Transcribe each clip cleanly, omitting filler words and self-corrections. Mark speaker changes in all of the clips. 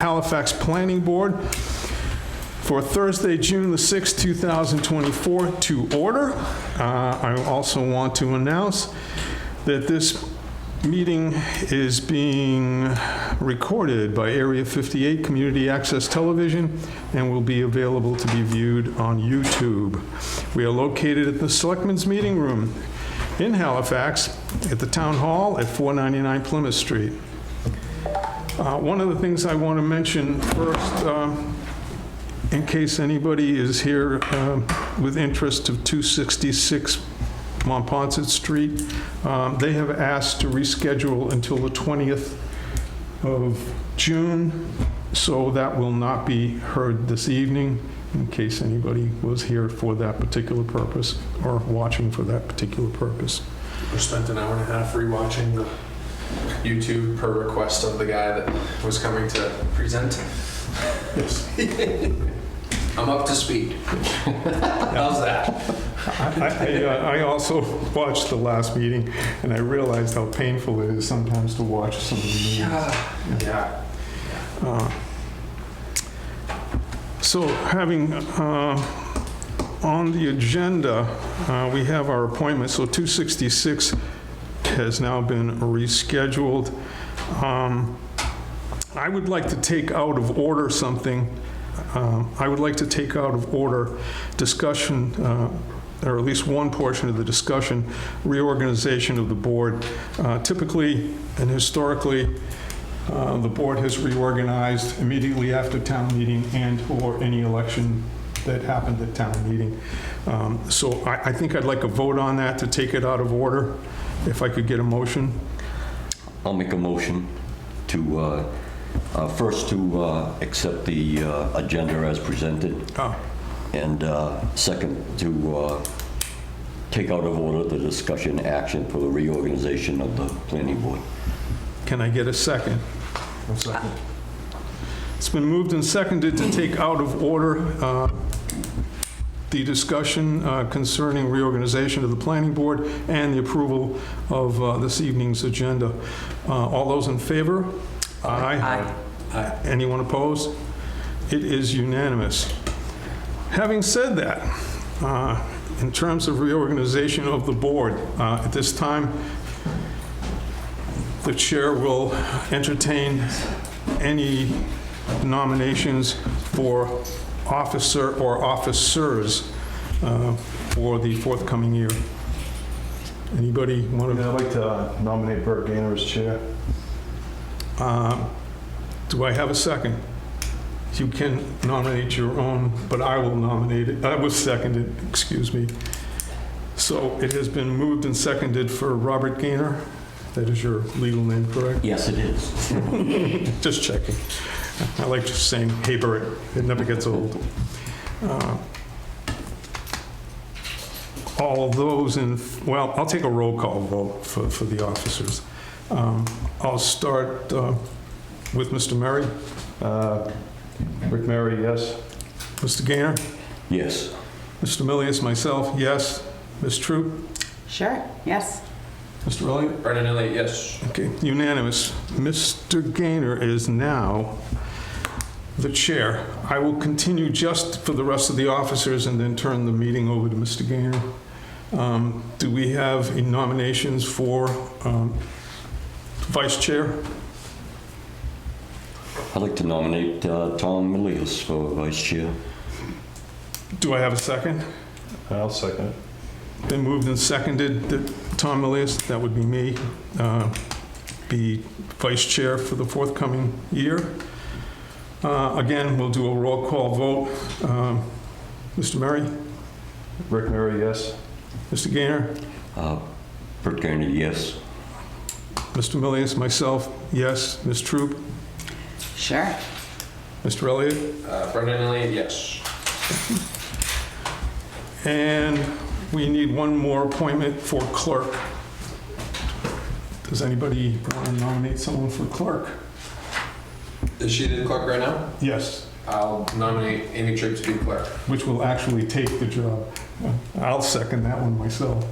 Speaker 1: Halifax Planning Board for Thursday, June the 6th, 2024, to order. I also want to announce that this meeting is being recorded by Area 58 Community Access Television and will be available to be viewed on YouTube. We are located at the Selectmen's Meeting Room in Halifax at the Town Hall at 499 Plymouth Street. One of the things I want to mention first, in case anybody is here with interest of 266 Montponset Street, they have asked to reschedule until the 20th of June, so that will not be heard this evening, in case anybody was here for that particular purpose or watching for that particular purpose.
Speaker 2: We spent an hour and a half rewatching the YouTube per request of the guy that was coming to present.
Speaker 1: Yes.
Speaker 2: I'm up to speed. How's that?
Speaker 1: I also watched the last meeting, and I realized how painful it is sometimes to watch some of the meetings.
Speaker 2: Yeah.
Speaker 1: So having on the agenda, we have our appointment. So 266 has now been rescheduled. I would like to take out of order something. I would like to take out of order discussion, or at least one portion of the discussion, reorganization of the board. Typically and historically, the board has reorganized immediately after town meeting and/or any election that happened at town meeting. So I think I'd like a vote on that to take it out of order, if I could get a motion.
Speaker 3: I'll make a motion to, first to accept the agenda as presented, and second to take out of order the discussion action for the reorganization of the planning board.
Speaker 1: Can I get a second?
Speaker 2: One second.
Speaker 1: It's been moved and seconded to take out of order the discussion concerning reorganization of the planning board and the approval of this evening's agenda. All those in favor? Aye.
Speaker 2: Aye.
Speaker 1: Anyone opposed? It is unanimous. Having said that, in terms of reorganization of the board, at this time, the chair will entertain any nominations for officer or officers for the forthcoming year. Anybody want
Speaker 4: Yeah,
Speaker 1: to?
Speaker 4: I'd like to nominate Bert Gaynor as chair.
Speaker 1: Do I have a second? You can nominate your own, but I will nominate it. I was seconded, excuse me. So it has been moved and seconded for Robert Gaynor. That is your legal name, correct?
Speaker 3: Yes, it is.
Speaker 1: Just checking. I like just saying, hey, Bert. It never gets old. All those in, well, I'll take a roll call vote for the officers. I'll start with Mr. Murray.
Speaker 4: Rick Mary, yes.
Speaker 1: Mr. Gaynor?
Speaker 3: Yes.
Speaker 1: Mr. Milius, myself, yes. Ms. Troop?
Speaker 5: Sure, yes.
Speaker 1: Mr. Elliott?
Speaker 2: Brendan Elliott, yes.
Speaker 1: Okay, unanimous. Mr. Gaynor is now the chair. I will continue just for the rest of the officers and then turn the meeting over to Mr. Gaynor. Do we have any nominations for vice chair?
Speaker 3: I'd like to nominate Tom Milius for vice chair.
Speaker 1: Do I have a second?
Speaker 4: I'll second it.
Speaker 1: Been moved and seconded that Tom Milius, that would be me, be vice chair for the forthcoming year. Again, we'll do a roll call vote. Mr. Murray?
Speaker 4: Rick Mary, yes.
Speaker 1: Mr. Gaynor?
Speaker 3: Bert Gaynor, yes.
Speaker 1: Mr. Milius, myself, yes. Ms. Troop?
Speaker 5: Sure.
Speaker 1: Mr. Elliott?
Speaker 2: Brendan Elliott, yes.
Speaker 1: And we need one more appointment for clerk. Does anybody want to nominate someone for clerk?
Speaker 2: Is she the clerk right now?
Speaker 1: Yes,
Speaker 2: I'll nominate Amy Tripp to be clerk.
Speaker 1: which will actually take the job. I'll second that one myself.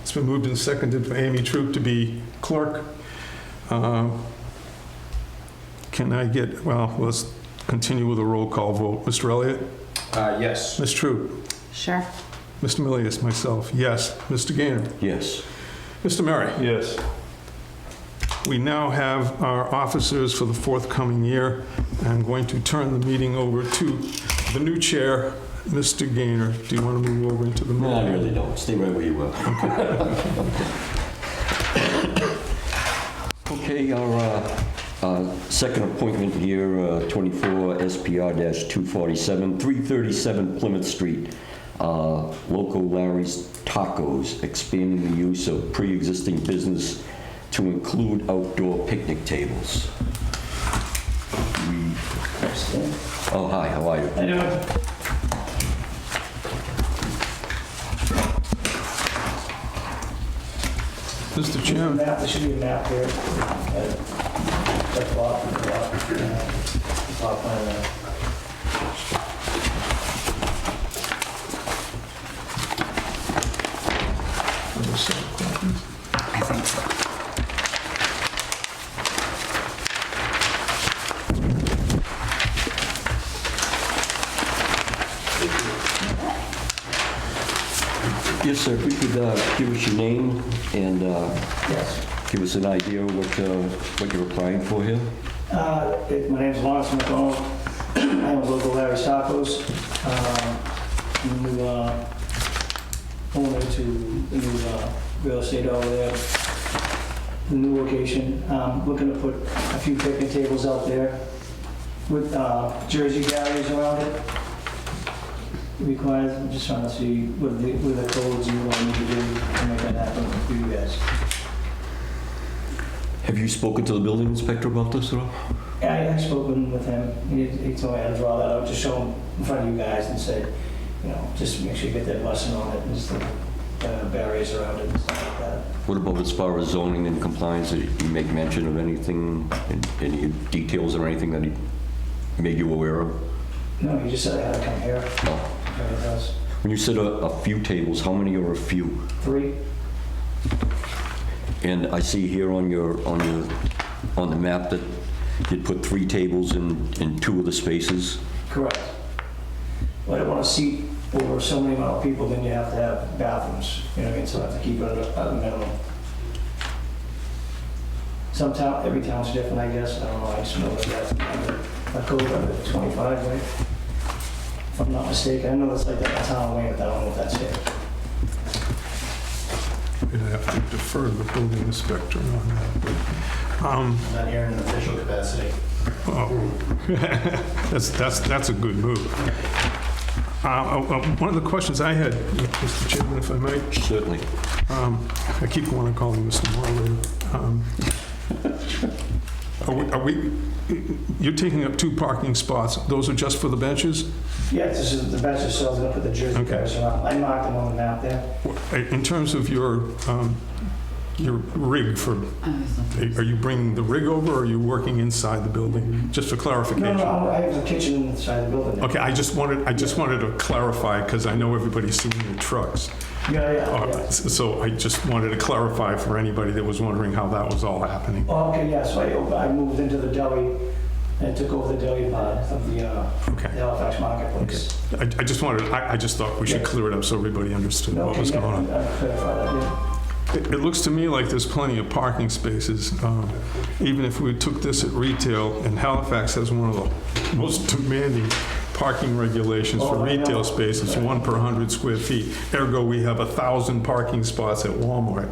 Speaker 1: It's been moved and seconded for Amy Troop to be clerk. Can I get, well, let's continue with a roll call vote. Mr. Elliott?
Speaker 2: Yes.
Speaker 1: Ms. Troop?
Speaker 5: Sure.
Speaker 1: Mr. Milius, myself, yes. Mr. Gaynor?
Speaker 3: Yes.
Speaker 1: Mr. Murray?
Speaker 4: Yes.
Speaker 1: We now have our officers for the forthcoming year. I'm going to turn the meeting over to the new chair, Mr. Gaynor. Do you want to move over into the
Speaker 3: No, I
Speaker 1: middle?
Speaker 3: really don't. Stay right where you were. Okay, our second appointment here, 24 SPR-247, 337 Plymouth Street. Local Larry's Tacos, expanding the use of pre-existing business to include outdoor picnic tables. Oh, hi, how are you?
Speaker 1: Mr. Chairman?
Speaker 6: There should be a map here. The plot plan there.
Speaker 5: I think so.
Speaker 3: Yes, sir, if you could give us your name and
Speaker 6: Yes.
Speaker 3: give us an idea of what you're applying for here.
Speaker 6: My name's Lawrence McDonald. I own local Larry's Tacos. New owner to the new real estate over there. The new location. Looking to put a few picnic tables out there with Jersey barriers around it. Requires, I'm just trying to see what the codes you want me to do to make that happen for you guys.
Speaker 3: Have you spoken to the building inspector about this at all?
Speaker 6: I've spoken with him. He told me how to draw that out, just show him in front of you guys and said, just make sure you get that lesson on it and just the barriers around it and stuff like that.
Speaker 3: What about as far as zoning and compliance? Did you make mention of anything, any details or anything that he made you aware of?
Speaker 6: No, he just said I had to come here.
Speaker 3: Oh.
Speaker 6: There it goes.
Speaker 3: When you said a few tables, how many are a few?
Speaker 6: 3.
Speaker 3: And I see here on the map that you'd put 3 tables in 2 of the spaces.
Speaker 6: Correct. Well, I don't want to seat over so many amount of people, then you have to have bathrooms. You know what I mean? So I have to keep it at a minimum. Every town's different, I guess. I don't know. I just know that that's a code under 25, right? If I'm not mistaken. I know it's like that in town way, but I don't know if that's it.
Speaker 1: We'd have to defer to the building inspector on that. But,
Speaker 7: I'm not here in an official capacity.
Speaker 1: oh, that's a good move. One of the questions I had, Mr. Chairman, if I might,
Speaker 3: Certainly.
Speaker 1: I keep wanting to call him Mr. Morley. You're taking up 2 parking spots. Those are just for the benches?
Speaker 6: Yeah, this is the benches, so I was gonna put the Jersey
Speaker 1: Okay.
Speaker 6: barriers around. I marked them on the map there.
Speaker 1: In terms of your rig for, are you bringing the rig over or are you working inside the building? Just for clarification.
Speaker 6: No, I have a kitchen inside the building.
Speaker 1: Okay, I just wanted to clarify because I know everybody's seen your trucks.
Speaker 6: Yeah.
Speaker 1: So I just wanted to clarify for anybody that was wondering how that was all happening.
Speaker 6: Oh, okay, yeah, so I moved into the deli and took over the deli part of the
Speaker 1: Okay.
Speaker 6: Halifax marketplace.
Speaker 1: I just wanted, I just thought we should clear it up so everybody understood what was going on.
Speaker 6: I'll clarify that, yeah.
Speaker 1: It looks to me like there's plenty of parking spaces. Even if we took this at retail, and Halifax has one of the most demanding parking regulations for
Speaker 6: Oh, I know.
Speaker 1: retail spaces, 1 per 100 square feet. Ergo, we have 1,000 parking spots at Walmart.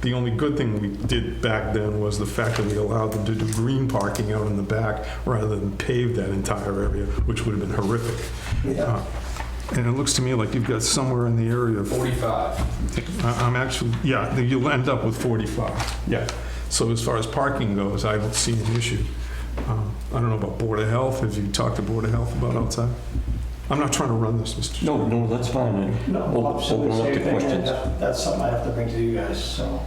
Speaker 1: The only good thing we did back then was the fact that we allowed them to do green parking out in the back rather than pave that entire area, which would have been horrific.
Speaker 6: Yeah.
Speaker 1: And it looks to me like you've got somewhere in the area of
Speaker 2: 45.
Speaker 1: I'm actually, yeah, you'll end up with 45. Yeah. So as far as parking goes, I don't see an issue. I don't know about Board of Health. Have you talked to Board of Health about outside? I'm not trying to run this, Mr. Chairman.
Speaker 3: No, that's fine.
Speaker 6: No,
Speaker 3: Open up to questions.
Speaker 6: That's something I have to bring to you guys, so.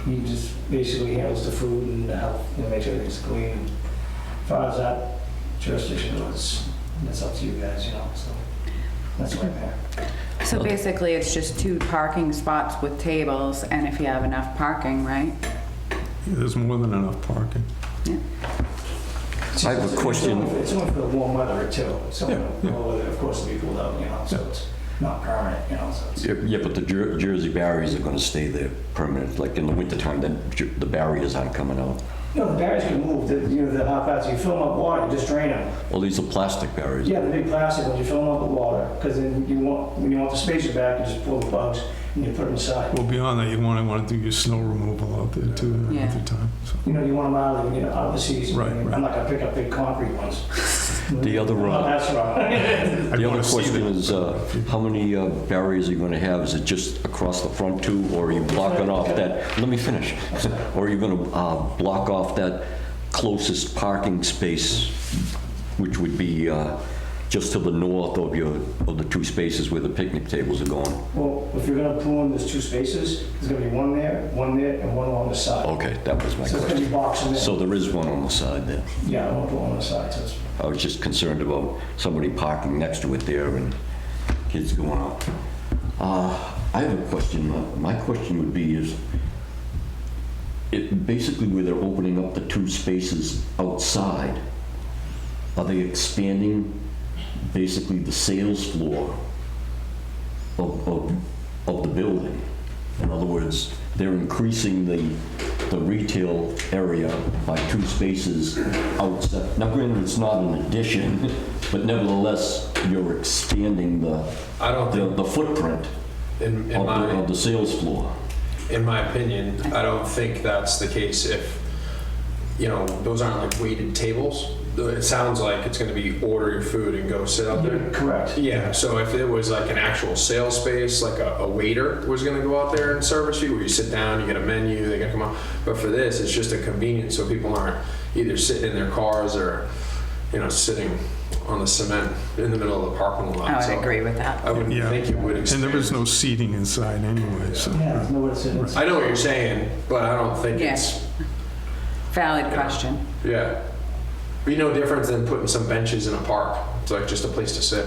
Speaker 6: He just basically handles the food and help, make sure everything's clean. As far as that jurisdiction goes, that's up to you guys, so that's why I'm here.
Speaker 5: So basically, it's just 2 parking spots with tables, and if you have enough parking, right?
Speaker 1: There's more than enough parking.
Speaker 5: Yeah.
Speaker 3: I have a question.
Speaker 6: It's only for the warm weather too, so, well, of course, it'll be cooled out, so it's not permanent, so it's.
Speaker 3: Yeah, but the Jersey barriers are gonna stay there permanent, like in the wintertime, then the barriers aren't coming out.
Speaker 6: The barriers can move, the hot pads, you fill them up with water, you just drain them.
Speaker 3: Well, these are plastic barriers.
Speaker 6: Yeah, the big plastic ones, you fill them up with water, because then when you want the spacer back, you just pull the plugs and you put them aside.
Speaker 1: Well, beyond that, you want to do your snow removal out there too in the
Speaker 5: Yeah.
Speaker 1: winter time. So.
Speaker 6: You want them out of the season.
Speaker 1: Right, right.
Speaker 6: I'm not gonna pick up big concrete ones.
Speaker 3: The other,
Speaker 6: Oh, that's right.
Speaker 3: The other
Speaker 1: wanna see
Speaker 3: question is, how many barriers are you going to have? Is it just across the front too, or are you blocking off that, let me finish, or are you going to block off that closest parking space, which would be just to the north of the two spaces where the picnic tables are going?
Speaker 6: Well, if you're gonna pull in, there's 2 spaces, there's gonna be one there, and one along the side.
Speaker 3: Okay, that was my
Speaker 6: So it's gonna be
Speaker 3: question.
Speaker 6: boxed in.
Speaker 3: So there is one on the side there.
Speaker 6: Yeah, I won't put one on the side, so it's.
Speaker 3: I was just concerned about somebody parking next to it there and kids going out. I have a question. My question would be basically where they're opening up the 2 spaces outside, are they expanding basically the sales floor of the building? In other words, they're increasing the retail area by 2 spaces outside. Now granted, it's not an addition, but nevertheless, you're expanding
Speaker 2: I don't think,
Speaker 3: the footprint of the sales floor.
Speaker 2: in my opinion, I don't think that's the case if, those aren't like weighted tables. It sounds like it's going to be order your food and go sit out there.
Speaker 6: Correct.
Speaker 2: Yeah, so if it was like an actual sales space, like a waiter was going to go out there and service you, where you sit down, you get a menu, they got to come out. But for this, it's just a convenience, so people aren't either sitting in their cars or, sitting on the cement in the middle of the parking lot.
Speaker 5: I would
Speaker 2: So
Speaker 5: agree with that.
Speaker 2: I wouldn't
Speaker 1: Yeah.
Speaker 2: think it would
Speaker 1: And
Speaker 2: expand.
Speaker 1: there is no seating inside anyway, so.
Speaker 6: Yeah, there's nowhere to sit.
Speaker 2: I know what you're saying, but I don't think
Speaker 5: Yeah.
Speaker 2: it's,
Speaker 5: Valid question.
Speaker 2: yeah. Be no different than putting some benches in a park. It's like just a place to sit.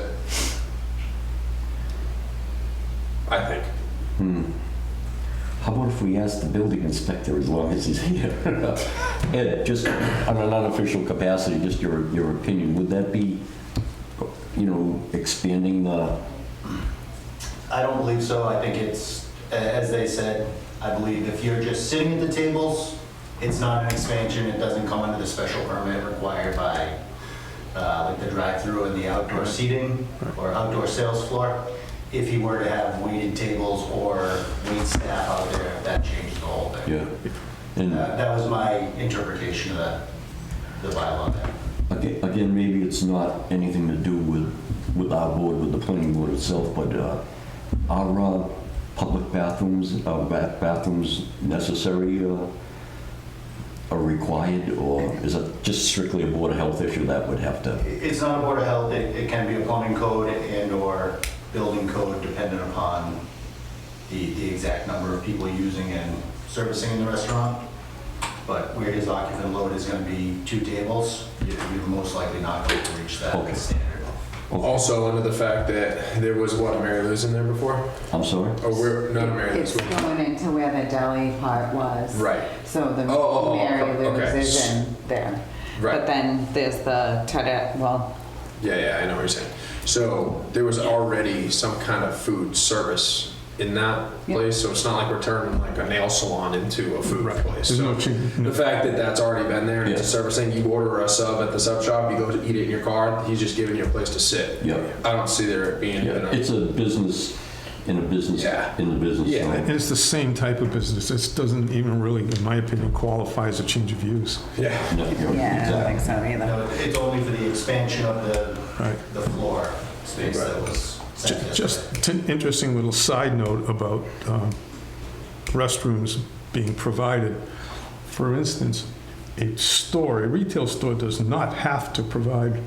Speaker 2: I think.
Speaker 3: How about if we ask the building inspector as long as he's here? Ed, just on an unofficial capacity, just your opinion, would that be, expanding the,
Speaker 7: I don't believe so. I think it's, as they said, I believe if you're just sitting at the tables, it's not an expansion. It doesn't come under the special permit required by like the drive-through and the outdoor seating or outdoor sales floor. If you were to have weighted tables or wait staff out there, that changed the whole thing.
Speaker 3: yeah? And
Speaker 7: That was my interpretation of the bylaw there.
Speaker 3: again, maybe it's not anything to do with our board, with the planning board itself, but are public bathrooms necessary or required, or is it just strictly a Board of Health issue that would have to?
Speaker 7: It's not a Board of Health. It can be a plumbing code and/or building code, dependent upon the exact number of people using and servicing in the restaurant. But where his occupant load is going to be 2 tables, you're most likely not going to reach that
Speaker 3: Okay.
Speaker 7: standard.
Speaker 2: Also, under the fact that there was what, a Mary Lou's in there before?
Speaker 3: I'm sorry?
Speaker 2: Or we're not a Mary
Speaker 5: It's
Speaker 2: Lou's.
Speaker 5: going into where the deli part was.
Speaker 2: Right.
Speaker 5: So the
Speaker 2: Oh,
Speaker 5: Mary Lou's
Speaker 2: okay.
Speaker 5: is in there.
Speaker 2: Right.
Speaker 5: But then there's the
Speaker 2: Yeah, I know what you're saying. So there was already some kind of food service in that
Speaker 5: Yeah.
Speaker 2: place, so it's not like we're turning like a nail salon into a food place.
Speaker 1: There's no
Speaker 2: So
Speaker 1: change.
Speaker 2: the fact that that's already been there and it's a
Speaker 3: Yeah.
Speaker 2: service thing, you order a sub at the sub shop, you go to eat it in your car, he's just giving you a place to sit.
Speaker 3: Yeah.
Speaker 2: I don't see there being,
Speaker 3: Yeah, it's a business in a business,
Speaker 2: Yeah.
Speaker 3: in the business.
Speaker 2: Yeah.
Speaker 3: so-
Speaker 1: And it's the same type of business. This doesn't even really, in my opinion, qualify as a change of use.
Speaker 2: yeah.
Speaker 3: No, you're-
Speaker 5: Yeah, I don't
Speaker 3: exactly.
Speaker 5: think so either.
Speaker 7: No, it's only for the expansion of
Speaker 1: Right.
Speaker 7: the floor space that was sent
Speaker 1: Just an interesting little side note about restrooms being provided. For instance, a retail store does not have to provide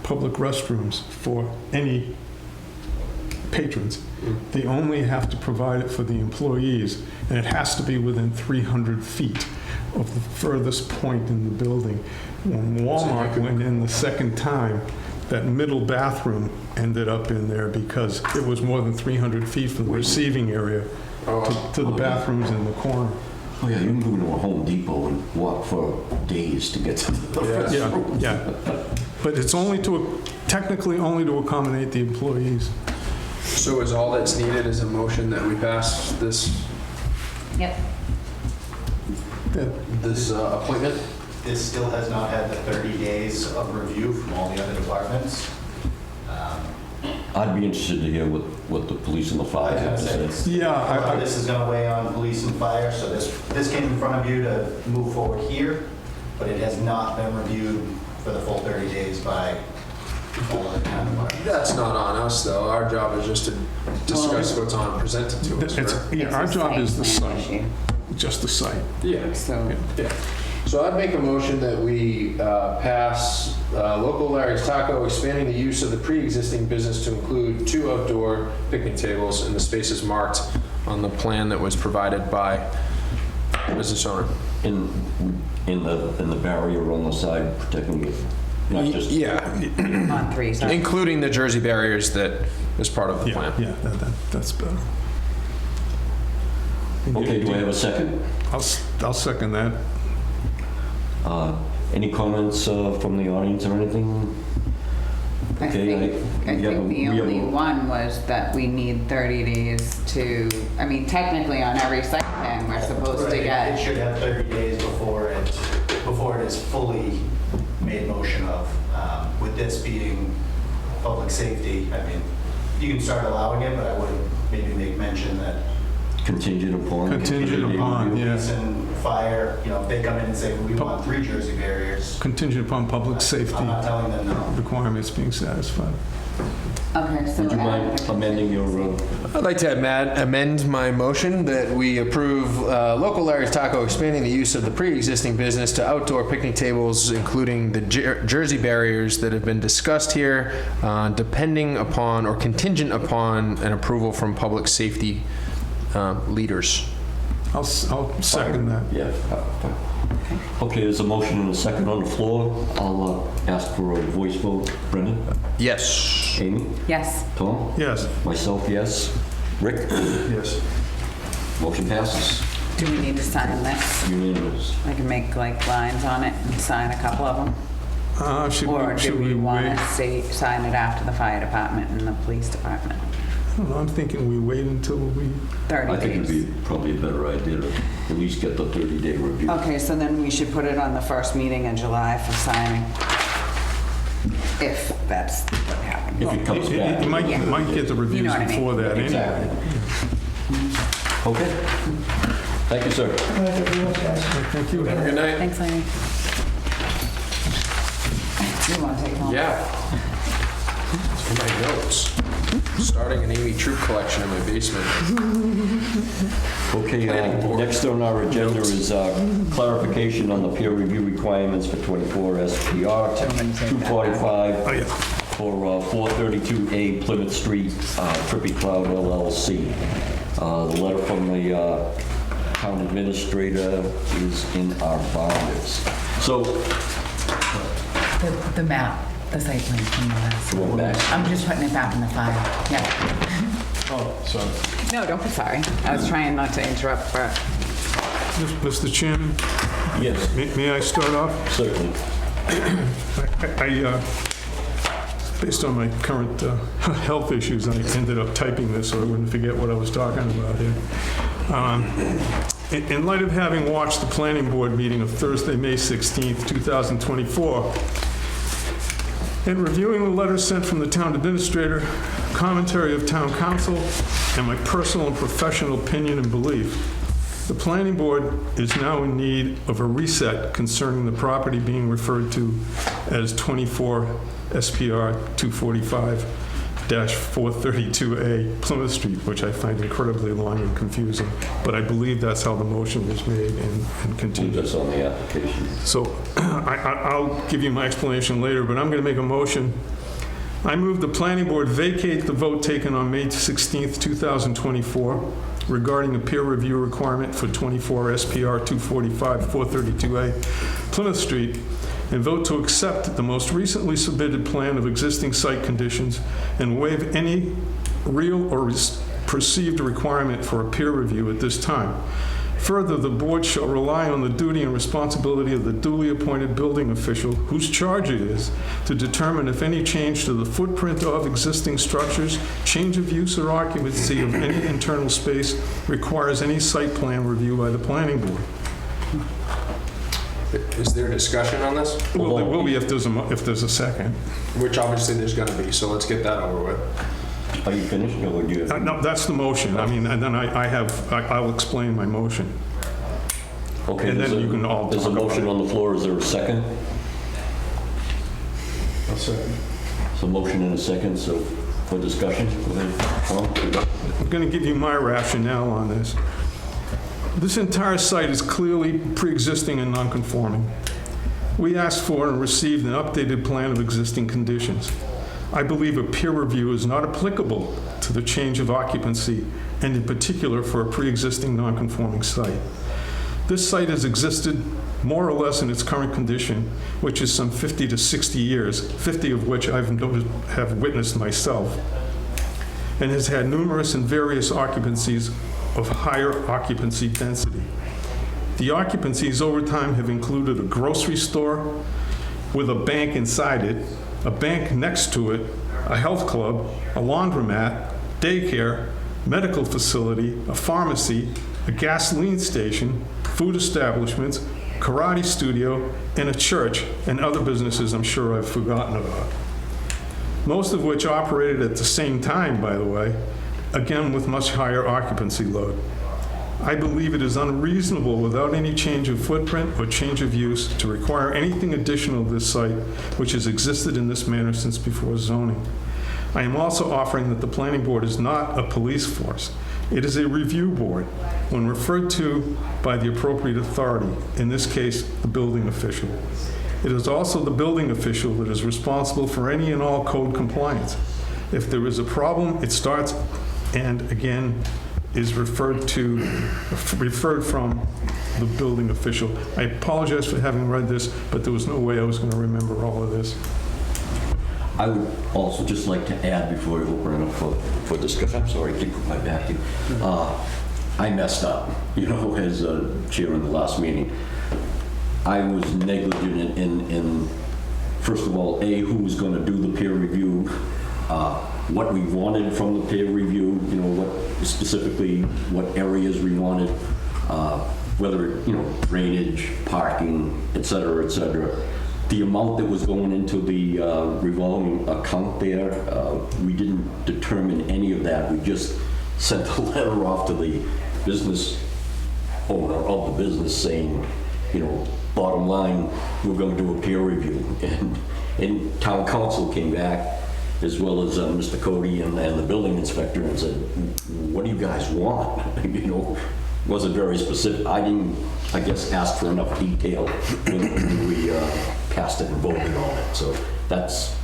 Speaker 1: public restrooms for any patrons. They only have to provide it for the employees, and it has to be within 300 feet of the furthest point in the building. When Walmart went in the second time, that middle bathroom ended up in there because it was more than 300 feet from the receiving area
Speaker 2: Oh,
Speaker 1: to the bathrooms in the corner.
Speaker 3: Oh, yeah, you can go to a Home Depot and walk for days to get to the restroom.
Speaker 1: Yeah. But it's technically only to accommodate the employees.
Speaker 2: So is all that's needed is a motion that we pass this
Speaker 5: Yep.
Speaker 2: appointment?
Speaker 7: This still has not had the 30 days of review from all the other departments.
Speaker 3: I'd be interested to hear what the police and the fire have to say.
Speaker 1: Yeah,
Speaker 7: This is gonna weigh on police and fire, so this came in front of you to move forward here, but it has not been reviewed for the full 30 days by all of the town departments.
Speaker 2: That's not on us, though. Our job is just to discuss what's on presented to us. right?
Speaker 1: Our job is the
Speaker 5: site plan
Speaker 1: site,
Speaker 5: issue.
Speaker 1: just the site.
Speaker 2: Yeah.
Speaker 5: So,
Speaker 2: Yeah. So I'd make a motion that we pass local Larry's Taco, expanding the use of the pre-existing business to include 2 outdoor picnic tables in the spaces marked on the plan that was provided by the business owner.
Speaker 3: In the barrier on the side protecting it, not just...
Speaker 2: Yeah,
Speaker 5: on 3, sorry.
Speaker 2: including the Jersey barriers that is part of the plan.
Speaker 1: Yeah, that's better.
Speaker 3: Okay, do I have a second?
Speaker 1: I'll second that.
Speaker 3: Any comments from the audience or anything?
Speaker 5: I
Speaker 3: Okay,
Speaker 5: think the only one was that we need 30 days to, I mean, technically on every site plan, we're supposed to
Speaker 7: It
Speaker 5: get,
Speaker 7: should have 30 days before it is fully made motion of. With this being public safety, I mean, you can start allowing it, but I would maybe make mention that
Speaker 3: Contingent upon...
Speaker 1: Contingent upon,
Speaker 7: police
Speaker 1: yeah.
Speaker 7: and fire, if they come in and say, we want 3 Jersey barriers,
Speaker 1: Contingent upon public safety
Speaker 7: I'm not telling them no.
Speaker 1: requirements being satisfied.
Speaker 5: okay, so.
Speaker 3: Would you mind amending your...
Speaker 2: I'd like to amend my motion that we approve local Larry's Taco expanding the use of the pre-existing business to outdoor picnic tables, including the Jersey barriers that have been discussed here, depending upon or contingent upon an approval from public safety leaders.
Speaker 1: I'll second that.
Speaker 3: Yeah. Okay, there's a motion and a second on the floor. I'll ask for a voice vote. Brendan?
Speaker 2: Yes.
Speaker 3: Amy?
Speaker 5: Yes.
Speaker 3: Tom?
Speaker 1: Yes.
Speaker 3: Myself, yes. Rick?
Speaker 4: Yes.
Speaker 3: Motion passes.
Speaker 5: Do we need to sign this?
Speaker 3: Unanimous.
Speaker 5: I can make like lines on it and sign a couple of them?
Speaker 1: Should
Speaker 5: Or do we want
Speaker 1: wait?
Speaker 5: to sign it after the fire department and the police department?
Speaker 1: I don't know, I'm thinking we wait until we...
Speaker 5: 30
Speaker 3: I think
Speaker 5: days.
Speaker 3: it'd be probably a better idea to at least get the 30-day review.
Speaker 5: Okay, so then we should put it on the first meeting in July for signing. If that's what happened.
Speaker 3: If it comes back.
Speaker 1: You might get the
Speaker 5: You
Speaker 1: reviews
Speaker 5: know what I mean.
Speaker 1: before that anyway.
Speaker 3: Exactly. Okay. Thank you, sir.
Speaker 1: Thank you.
Speaker 2: Have a good night.
Speaker 5: Thanks, Larry. You want to take it home?
Speaker 2: Yeah. For my notes. Starting an Amy Troop collection in my basement.
Speaker 3: Okay,
Speaker 2: Planning board.
Speaker 3: next on our agenda is clarification on the peer review requirements for 24 SPR 245
Speaker 1: Oh, yeah.
Speaker 3: for 432A Plymouth Street, Trippy Cloud LLC. The letter from the town administrator is in our binders. So,
Speaker 5: The map, the site plan from the last.
Speaker 3: going back.
Speaker 5: I'm just putting it back in the file. Yeah.
Speaker 4: Oh, sorry.
Speaker 5: No, don't be sorry. I was trying not to interrupt, but
Speaker 1: Mr. Chairman,
Speaker 3: Yes,
Speaker 1: may I start off?
Speaker 3: certainly.
Speaker 1: Based on my current health issues, I ended up typing this so I wouldn't forget what I was talking about here. In light of having watched the planning board meeting of Thursday, May 16th, 2024, and reviewing the letters sent from the town administrator, commentary of town council, and my personal and professional opinion and belief, the planning board is now in need of a reset concerning the property being referred to as 24 SPR 245-432A Plymouth Street, which I find incredibly long and confusing, but I believe that's how the motion was made and
Speaker 3: Leave
Speaker 1: continued.
Speaker 3: this on the application.
Speaker 1: So I'll give you my explanation later, but I'm going to make a motion. I move the planning board vacate the vote taken on May 16th, 2024 regarding a peer review requirement for 24 SPR 245-432A Plymouth Street and vote to accept the most recently submitted plan of existing site conditions and waive any real or perceived requirement for a peer review at this time. Further, the board shall rely on the duty and responsibility of the duly appointed building official, whose charge it is, to determine if any change to the footprint of existing structures, change of use or occupancy of any internal space requires any site plan review by the planning board.
Speaker 2: Is there discussion on this?
Speaker 1: Well, there will be if there's a second.
Speaker 2: Which obviously there's gonna be, so let's get that over with.
Speaker 3: Are you finished, or do you?
Speaker 1: No, that's the motion. I mean, and then I'll explain my motion.
Speaker 3: Okay,
Speaker 1: And then you can all
Speaker 3: there's a
Speaker 1: talk about
Speaker 3: motion
Speaker 1: it.
Speaker 3: on the floor. Is there a second?
Speaker 4: I'll second.
Speaker 3: So motion and a second, so for discussion. Go ahead, Tom.
Speaker 1: I'm going to give you my rationale on this. This entire site is clearly pre-existing and non-conforming. We asked for and received an updated plan of existing conditions. I believe a peer review is not applicable to the change of occupancy, and in particular for a pre-existing non-conforming site. This site has existed more or less in its current condition, which is some 50 to 60 years, 50 of which have witnessed myself, and has had numerous and various occupancies of higher occupancy density. The occupancies over time have included a grocery store with a bank inside it, a bank next to it, a health club, a laundromat, daycare, medical facility, a pharmacy, a gasoline station, food establishments, karate studio, and a church, and other businesses I'm sure I've forgotten about. Most of which operated at the same time, by the way, again with much higher occupancy load. I believe it is unreasonable without any change of footprint or change of use to require anything additional of this site, which has existed in this manner since before zoning. I am also offering that the planning board is not a police force. It is a review board when referred to by the appropriate authority, in this case, the building official. It is also the building official that is responsible for any and all code compliance. If there is a problem, it starts and again is referred from the building official. I apologize for having read this, but there was no way I was going to remember all of this.
Speaker 3: I would also just like to add before we open it up for discussion. I'm sorry, I keep my back to you. I messed up, as chair in the last meeting. I was negligent in first of all, who was going to do the peer review, what we wanted from the peer review, what specifically, what areas we wanted, whether, drainage, parking, et cetera, et cetera. The amount that was going into the revolving account there, we didn't determine any of that. We just sent a letter off to the business owner of the business saying, bottom line, we're going to do a peer review. And town council came back, as well as Mr. Cody and the building inspector, and said, what do you guys want? Wasn't very specific. I didn't, I guess, ask for enough detail when we passed it and voted on it. So that's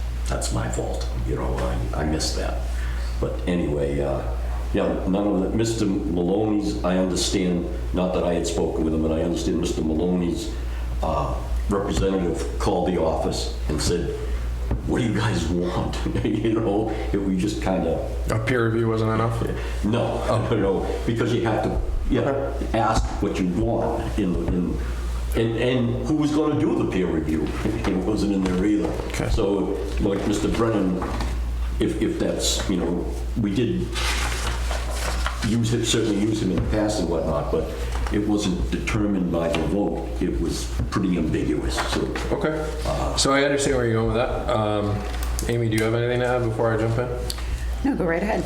Speaker 3: my fault. I missed that. But anyway, none of that. Mr. Maloney's, I understand, not that I had spoken with him, but I understand Mr. Maloney's representative called the office and said, what do you guys want? We just kind of...
Speaker 2: A peer review wasn't enough?
Speaker 3: No, because you have to ask what you want and who was going to do the peer review. It wasn't in there either.
Speaker 2: Okay.
Speaker 3: So, like Mr. Brennan, if that's, we did certainly use him in the past and whatnot, but it wasn't determined by the vote. It was pretty ambiguous. So,
Speaker 2: Okay. So I understand where you're going with that. Amy, do you have anything to add before I jump in?
Speaker 5: No, go right ahead.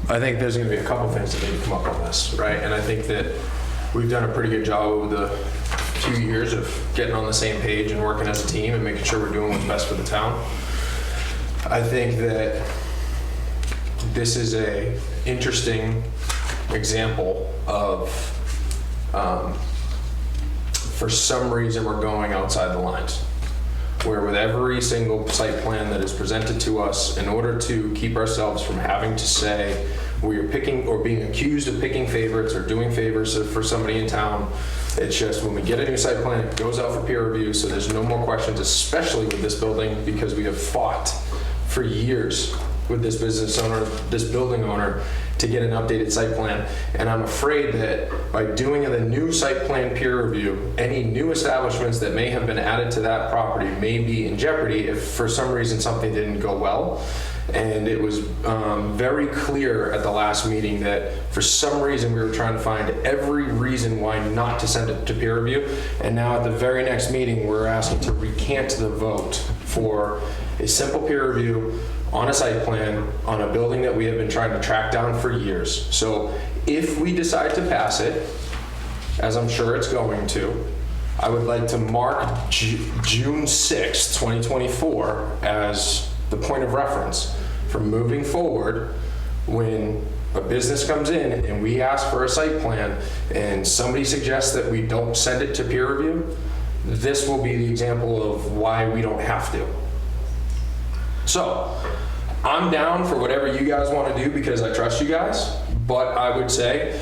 Speaker 2: I think there's going to be a couple things that need to come up on this, right? And I think that we've done a pretty good job over the few years of getting on the same page and working as a team and making sure we're doing what's best for the town. I think that this is a interesting example of, for some reason, we're going outside the lines. Where with every single site plan that is presented to us, in order to keep ourselves from having to say we are picking or being accused of picking favorites or doing favors for somebody in town, it's just when we get a new site plan, it goes out for peer review, so there's no more questions, especially with this building, because we have fought for years with this business owner, this building owner, to get an updated site plan. And I'm afraid that by doing the new site plan peer review, any new establishments that may have been added to that property may be in jeopardy if for some reason something didn't go well. And it was very clear at the last meeting that for some reason we were trying to find every reason why not to send it to peer review. And now at the very next meeting, we're asking to recant the vote for a simple peer review on a site plan on a building that we have been trying to track down for years. So if we decide to pass it, as I'm sure it's going to, I would like to mark June 6, 2024 as the point of reference for moving forward when a business comes in and we ask for a site plan and somebody suggests that we don't send it to peer review. This will be the example of why we don't have to. So I'm down for whatever you guys want to do because I trust you guys, but I would say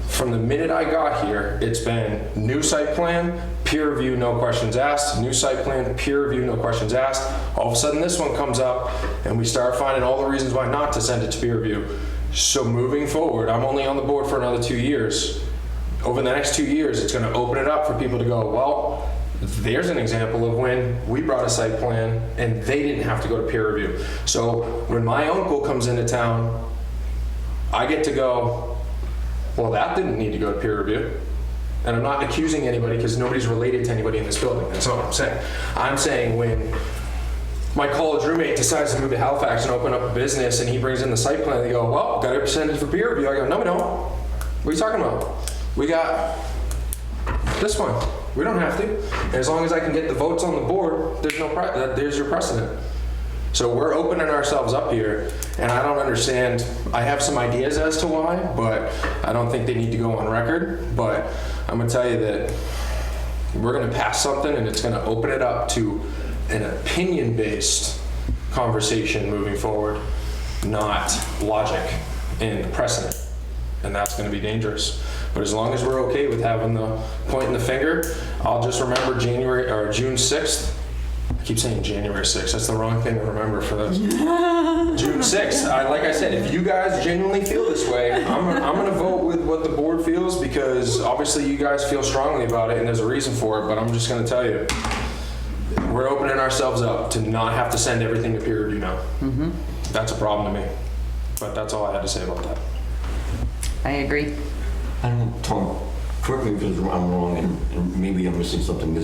Speaker 2: from the minute I got here, it's been new site plan, peer review, no questions asked, new site plan, peer review, no questions asked. All of a sudden this one comes up and we start finding all the reasons why not to send it to peer review. So moving forward, I'm only on the board for another 2 years. Over the next 2 years, it's going to open it up for people to go, well, there's an example of when we brought a site plan and they didn't have to go to peer review. So when my uncle comes into town, I get to go, well, that didn't need to go to peer review. And I'm not accusing anybody because nobody's related to anybody in this building. That's all I'm saying. I'm saying when my college roommate decides to move to Halifax and open up a business and he brings in the site plan, they go, well, got to send it for peer review. I go, no, we don't. What are you talking about? We got this one. We don't have to. And as long as I can get the votes on the board, there's your precedent. So we're opening ourselves up here, and I don't understand. I have some ideas as to why, but I don't think they need to go on record. But I'm gonna tell you that we're gonna pass something, and it's gonna open it up to an opinion-based conversation moving forward, not logic and precedent. And that's gonna be dangerous. But as long as we're okay with having the pointing the finger, I'll just remember June 6th. I keep saying January 6th. That's the wrong thing to remember for this. June 6th. Like I said, if you guys genuinely feel this way, I'm going to vote with what the board feels because obviously you guys feel strongly about it and there's a reason for it, but I'm just going to tell you, we're opening ourselves up to not have to send everything to peer review now. Mm-hmm. That's a problem to me. But that's all I had to say about that.
Speaker 5: I agree.
Speaker 3: I don't know, Tom, correct me if I'm wrong, and maybe I'm missing something.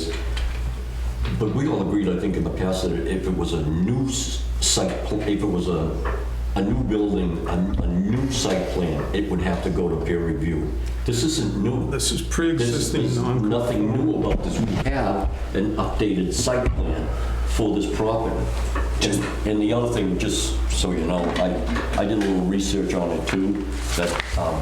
Speaker 3: But we all agreed, I think, in the past that if it was a new site, if it was a new building, a new site plan, it would have to go to peer review. This isn't new.
Speaker 1: This is pre-existing
Speaker 3: There's nothing new about this. We have an updated site plan for this property. And the other thing, just so you know, I did a little research on it too, that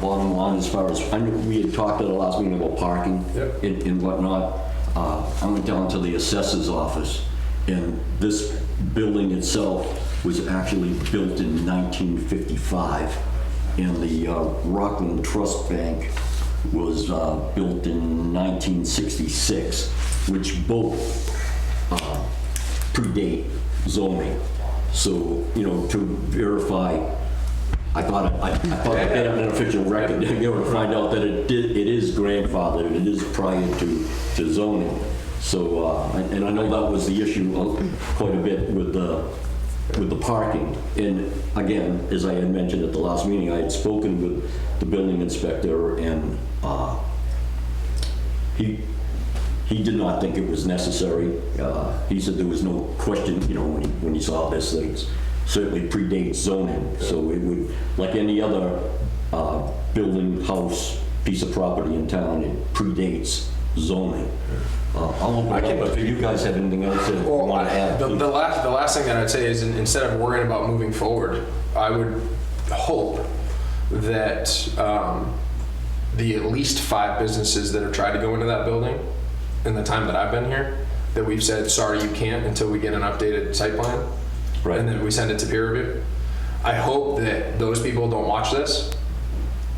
Speaker 3: bottom line, as far as, I know we had talked at the last meeting about parking and whatnot. I went down to the assessor's office, and this building itself was actually built in 1955, and the Rockland Trust Bank was built in 1966, which both predate zoning. So, you know, to verify, I thought I'd get an official record, you know, to find out that it is grandfathered, it is prior to zoning. So, and I know that was the issue quite a bit with the parking. And again, as I had mentioned at the last meeting, I had spoken with the building inspector, and he did not think it was necessary. He said there was no question, you know, when he saw this, that it certainly predates zoning. So it would, like any other building, house, piece of property in town, it predates zoning. I'll open it up if you guys have anything else that you want to add.
Speaker 2: The last thing that I'd say is instead of worrying about moving forward, I would hope that the at least 5 businesses that have tried to go into that building in the time that I've been here, that we've said, sorry, you can't until we get an updated site plan. Right. And then we send it to peer review. I hope that those people don't watch this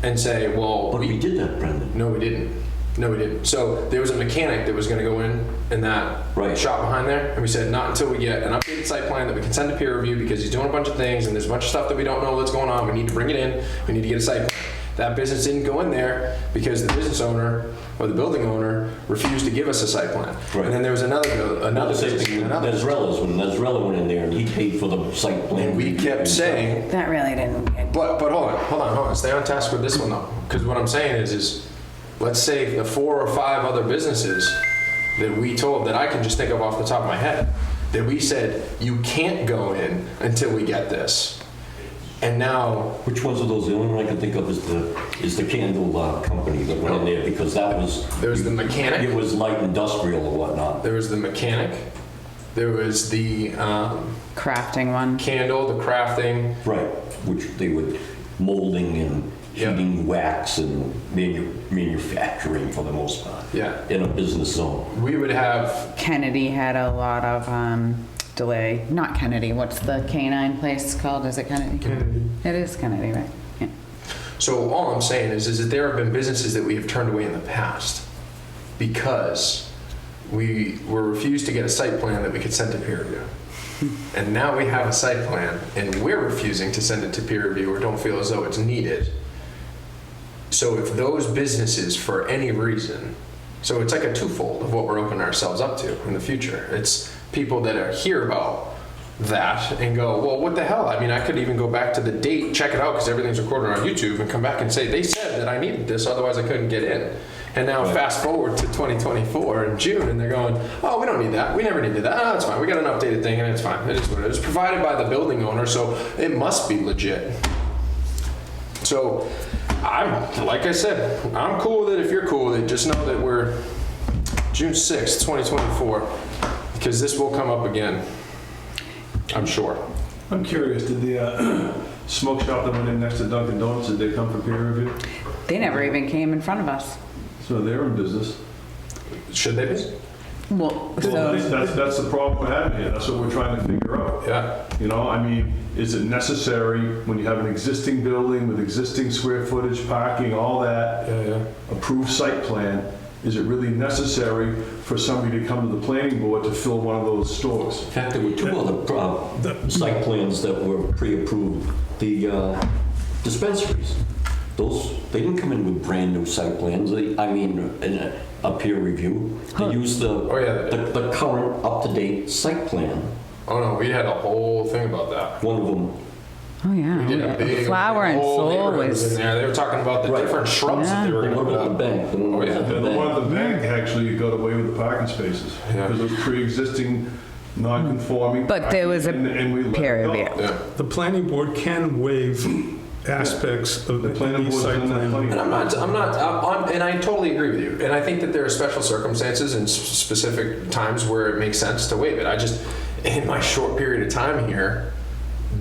Speaker 2: and say, well,
Speaker 3: But we did that, Brendan.
Speaker 2: No, we didn't. No, we didn't. So there was a mechanic that was going to go in that
Speaker 3: Right.
Speaker 2: shop behind there, and we said not until we get an updated site plan that we can send to peer review because he's doing a bunch of things and there's a bunch of stuff that we don't know what's going on. We need to bring it in. We need to get a site plan. That business didn't go in there because the business owner or the building owner refused to give us a site plan.
Speaker 3: Right.
Speaker 2: And then there was another
Speaker 3: Same
Speaker 2: business,
Speaker 3: thing with
Speaker 2: another.
Speaker 3: Nezrella's, when Nezrella went in there and he paid for the site plan.
Speaker 2: And we kept saying,
Speaker 5: That really didn't get.
Speaker 2: but hold on. Stay on task with this one though, because what I'm saying is let's say the 4 or 5 other businesses that we told that I can just think of off the top of my head that we said you can't go in until we get this, and now
Speaker 3: Which ones of those? The only one I can think of is the candle company that went in there because that was.
Speaker 2: there was the mechanic,
Speaker 3: It was light industrial or whatnot.
Speaker 2: there was the mechanic, there was the
Speaker 5: Crafting one.
Speaker 2: candle, the crafting.
Speaker 3: Right, which they would molding and
Speaker 2: Yeah.
Speaker 3: heating wax and manufacturing for the most part.
Speaker 2: Yeah,
Speaker 3: In a business zone.
Speaker 2: we would have.
Speaker 5: Kennedy had a lot of delay. Not Kennedy. What's the canine place called? Is it Kennedy?
Speaker 1: Kennedy.
Speaker 5: It is Kennedy, right? Yeah.
Speaker 2: So all I'm saying is that there have been businesses that we have turned away in the past because we were refused to get a site plan that we could send to peer review. And now we have a site plan and we're refusing to send it to peer review or don't feel as though it's needed. So if those businesses, for any reason, so it's like a twofold of what we're opening ourselves up to in the future. It's people that are hear about that and go, well, what the hell? I mean, I could even go back to the date, check it out because everything's recorded on YouTube, and come back and say they said that I needed this, otherwise I couldn't get in. And now fast forward to 2024 in June, and they're going, oh, we don't need that. We never needed that. Oh, it's fine. We got an updated thing, and it's fine. It is what it is. Provided by the building owner, so it must be legit. So, like I said, I'm cool with it if you're cool with it. Just know that we're June 6th, 2024, because this will come up again, I'm sure.
Speaker 4: I'm curious, did the smoke shop that went in next to Dunkin' Donuts, did they come for peer review?
Speaker 5: They never even came in front of us.
Speaker 4: So they're in business.
Speaker 2: Should they be?
Speaker 5: Well,
Speaker 4: Well,
Speaker 5: so
Speaker 4: that's the problem we're having here. That's what we're trying to figure out.
Speaker 2: Yeah.
Speaker 4: You know, I mean, is it necessary when you have an existing building with existing square footage, parking, all that,
Speaker 2: Yeah.
Speaker 4: approved site plan, is it really necessary for somebody to come to the planning board to fill one of those stores?
Speaker 3: In fact, there were 2 other site plans that were pre-approved. The dispensaries. Those, they didn't come in with brand new site plans. In a peer review. They used
Speaker 2: yeah,
Speaker 3: the current up-to-date site plan.
Speaker 2: Oh no, we had a whole thing about that.
Speaker 3: One of them.
Speaker 5: oh yeah,
Speaker 2: We did a big,
Speaker 5: Flower and
Speaker 2: the whole
Speaker 5: Soul
Speaker 2: neighborhood was in
Speaker 5: was.
Speaker 2: there. They were talking about the
Speaker 3: Right.
Speaker 2: different shrubs that they were
Speaker 3: And
Speaker 2: going
Speaker 3: what
Speaker 2: to
Speaker 3: about
Speaker 2: put
Speaker 3: the
Speaker 2: up.
Speaker 3: bank? The one
Speaker 2: Oh, yeah.
Speaker 3: at the
Speaker 4: And the one
Speaker 3: bank.
Speaker 4: at the bank actually got away with the parking spaces
Speaker 2: Yeah.
Speaker 4: because it was pre-existing, non-conforming.
Speaker 5: But there was a
Speaker 4: and we let it
Speaker 5: peer
Speaker 4: go.
Speaker 5: review.
Speaker 2: Yeah.
Speaker 1: The planning board can waive aspects of
Speaker 4: The planning
Speaker 1: any
Speaker 4: board's
Speaker 1: site
Speaker 4: done that
Speaker 1: plan.
Speaker 4: plenty.
Speaker 2: And and I totally agree with you. And I think that there are special circumstances and specific times where it makes sense to waive it. I just, in my short period of time here,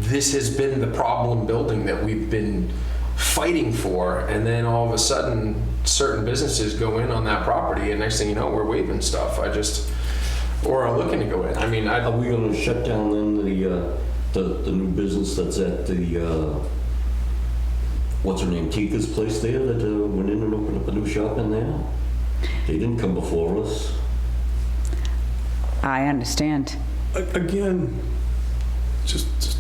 Speaker 2: this has been the problem building that we've been fighting for. And then all of a sudden, certain businesses go in on that property, and next thing you know, we're waiving stuff. Or are looking to go in. I mean,
Speaker 3: Are we going to shut down then the new business that's at the, what's her name, Tika's place there that went in and opened up a new shop in there? They didn't come before us.
Speaker 5: I understand.
Speaker 1: Again, just,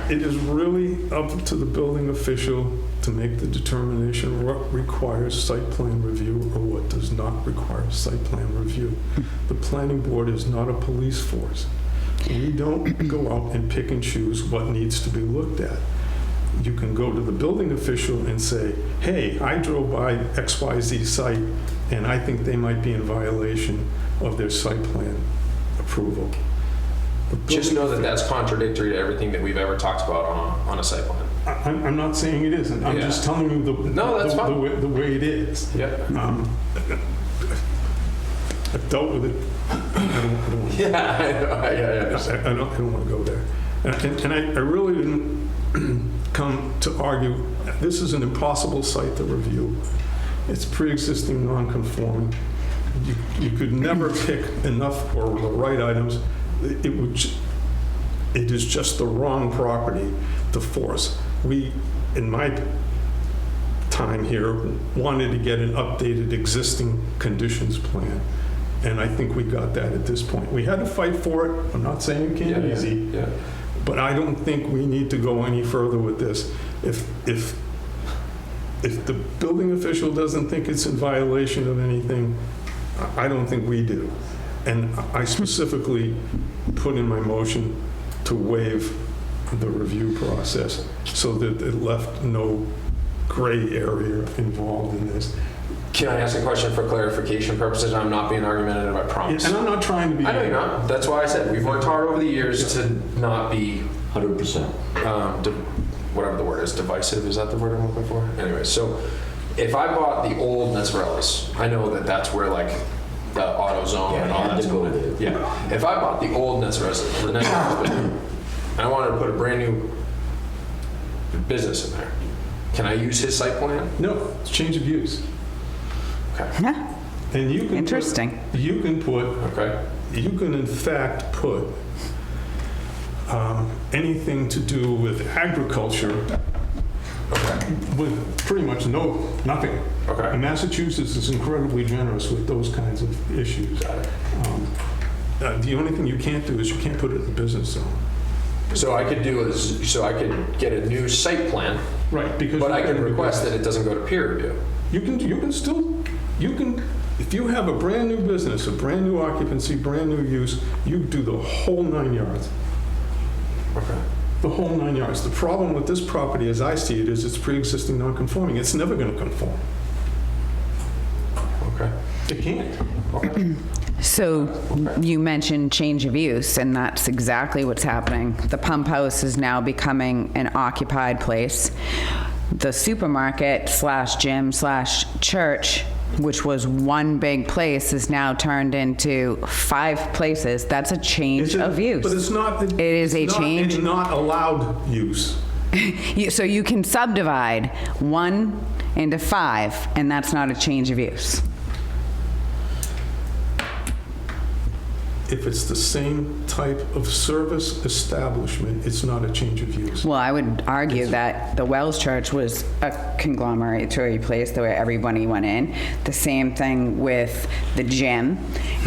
Speaker 1: it is really up to the building official to make the determination what requires site plan review or what does not require site plan review. The planning board is not a police force. We don't go out and pick and choose what needs to be looked at. You can go to the building official and say, hey, I drove by XYZ site and I think they might be in violation of their site plan approval. The
Speaker 2: just know that
Speaker 1: building
Speaker 2: that's contradictory to everything that we've ever talked about on a site plan.
Speaker 1: I'm not saying it isn't. I'm
Speaker 2: Yeah.
Speaker 1: just telling you
Speaker 2: No, that's fine.
Speaker 1: the way it is.
Speaker 2: Yep.
Speaker 1: I've dealt with it. I don't want to.
Speaker 2: Yeah, I know. Yeah.
Speaker 1: I don't want to go there. And I really didn't come to argue. This is an impossible site to review. It's pre-existing non-conforming. You could never pick enough or the right items. It is just the wrong property to force. In my time here, wanted to get an updated existing conditions plan. And I think we got that at this point. We had to fight for it. I'm not saying it came easy,
Speaker 2: Yeah.
Speaker 1: but I don't think we need to go any further with this. If the building official doesn't think it's in violation of anything, I don't think we do. And I specifically put in my motion to waive the review process so that it left no gray area involved in this.
Speaker 2: Can I ask a question for clarification purposes? I'm not being argumentative, I promise.
Speaker 1: And I'm not trying to be.
Speaker 2: I know you're not. That's why I said we've worked hard over the years to not be
Speaker 3: 100%.
Speaker 2: whatever the word is, divisive. Is that the word I'm looking for? Anyway, so if I bought the old Netzarellas, I know that that's where like the AutoZone and all
Speaker 3: had
Speaker 2: that's
Speaker 3: to go
Speaker 2: going
Speaker 3: there.
Speaker 2: in. Yeah. If I bought the old Netzarellas, the Netzarellas, and I wanted to put a brand new business in there, can I use his site plan?
Speaker 1: No, it's change of use.
Speaker 2: Okay.
Speaker 5: Yeah,
Speaker 1: And you can.
Speaker 5: interesting.
Speaker 1: You can put,
Speaker 2: Okay.
Speaker 1: you can in fact put anything to do with agriculture
Speaker 2: Okay.
Speaker 1: with pretty much nothing.
Speaker 2: Okay.
Speaker 1: And Massachusetts is incredibly generous with those kinds of issues.
Speaker 2: Got it.
Speaker 1: The only thing you can't do is you can't put it in the business zone.
Speaker 2: So I could get a new site plan,
Speaker 1: Right, because.
Speaker 2: but I
Speaker 1: you're
Speaker 2: can
Speaker 1: gonna be-
Speaker 2: request that it doesn't go to peer review.
Speaker 1: You can, if you have a brand new business, a brand new occupancy, brand new use, you do the whole 9 yards.
Speaker 2: Okay.
Speaker 1: The whole 9 yards. The problem with this property, as I see it, is it's pre-existing non-conforming. It's never going to conform.
Speaker 2: Okay.
Speaker 1: It can't.
Speaker 5: So you mentioned change of use, and that's exactly what's happening. The pump house is now becoming an occupied place. The supermarket slash gym slash church, which was one big place, is now turned into 5 places. That's a change of use.
Speaker 1: But it's not.
Speaker 5: It is a
Speaker 1: it's not-
Speaker 5: change.
Speaker 1: It's not allowed use.
Speaker 5: So you can subdivide 1 into 5, and that's not a change of use.
Speaker 1: If it's the same type of service establishment, it's not a change of use.
Speaker 5: Well, I would argue that the Wells Church was a conglomeratory place where everybody went in. The same thing with the gym,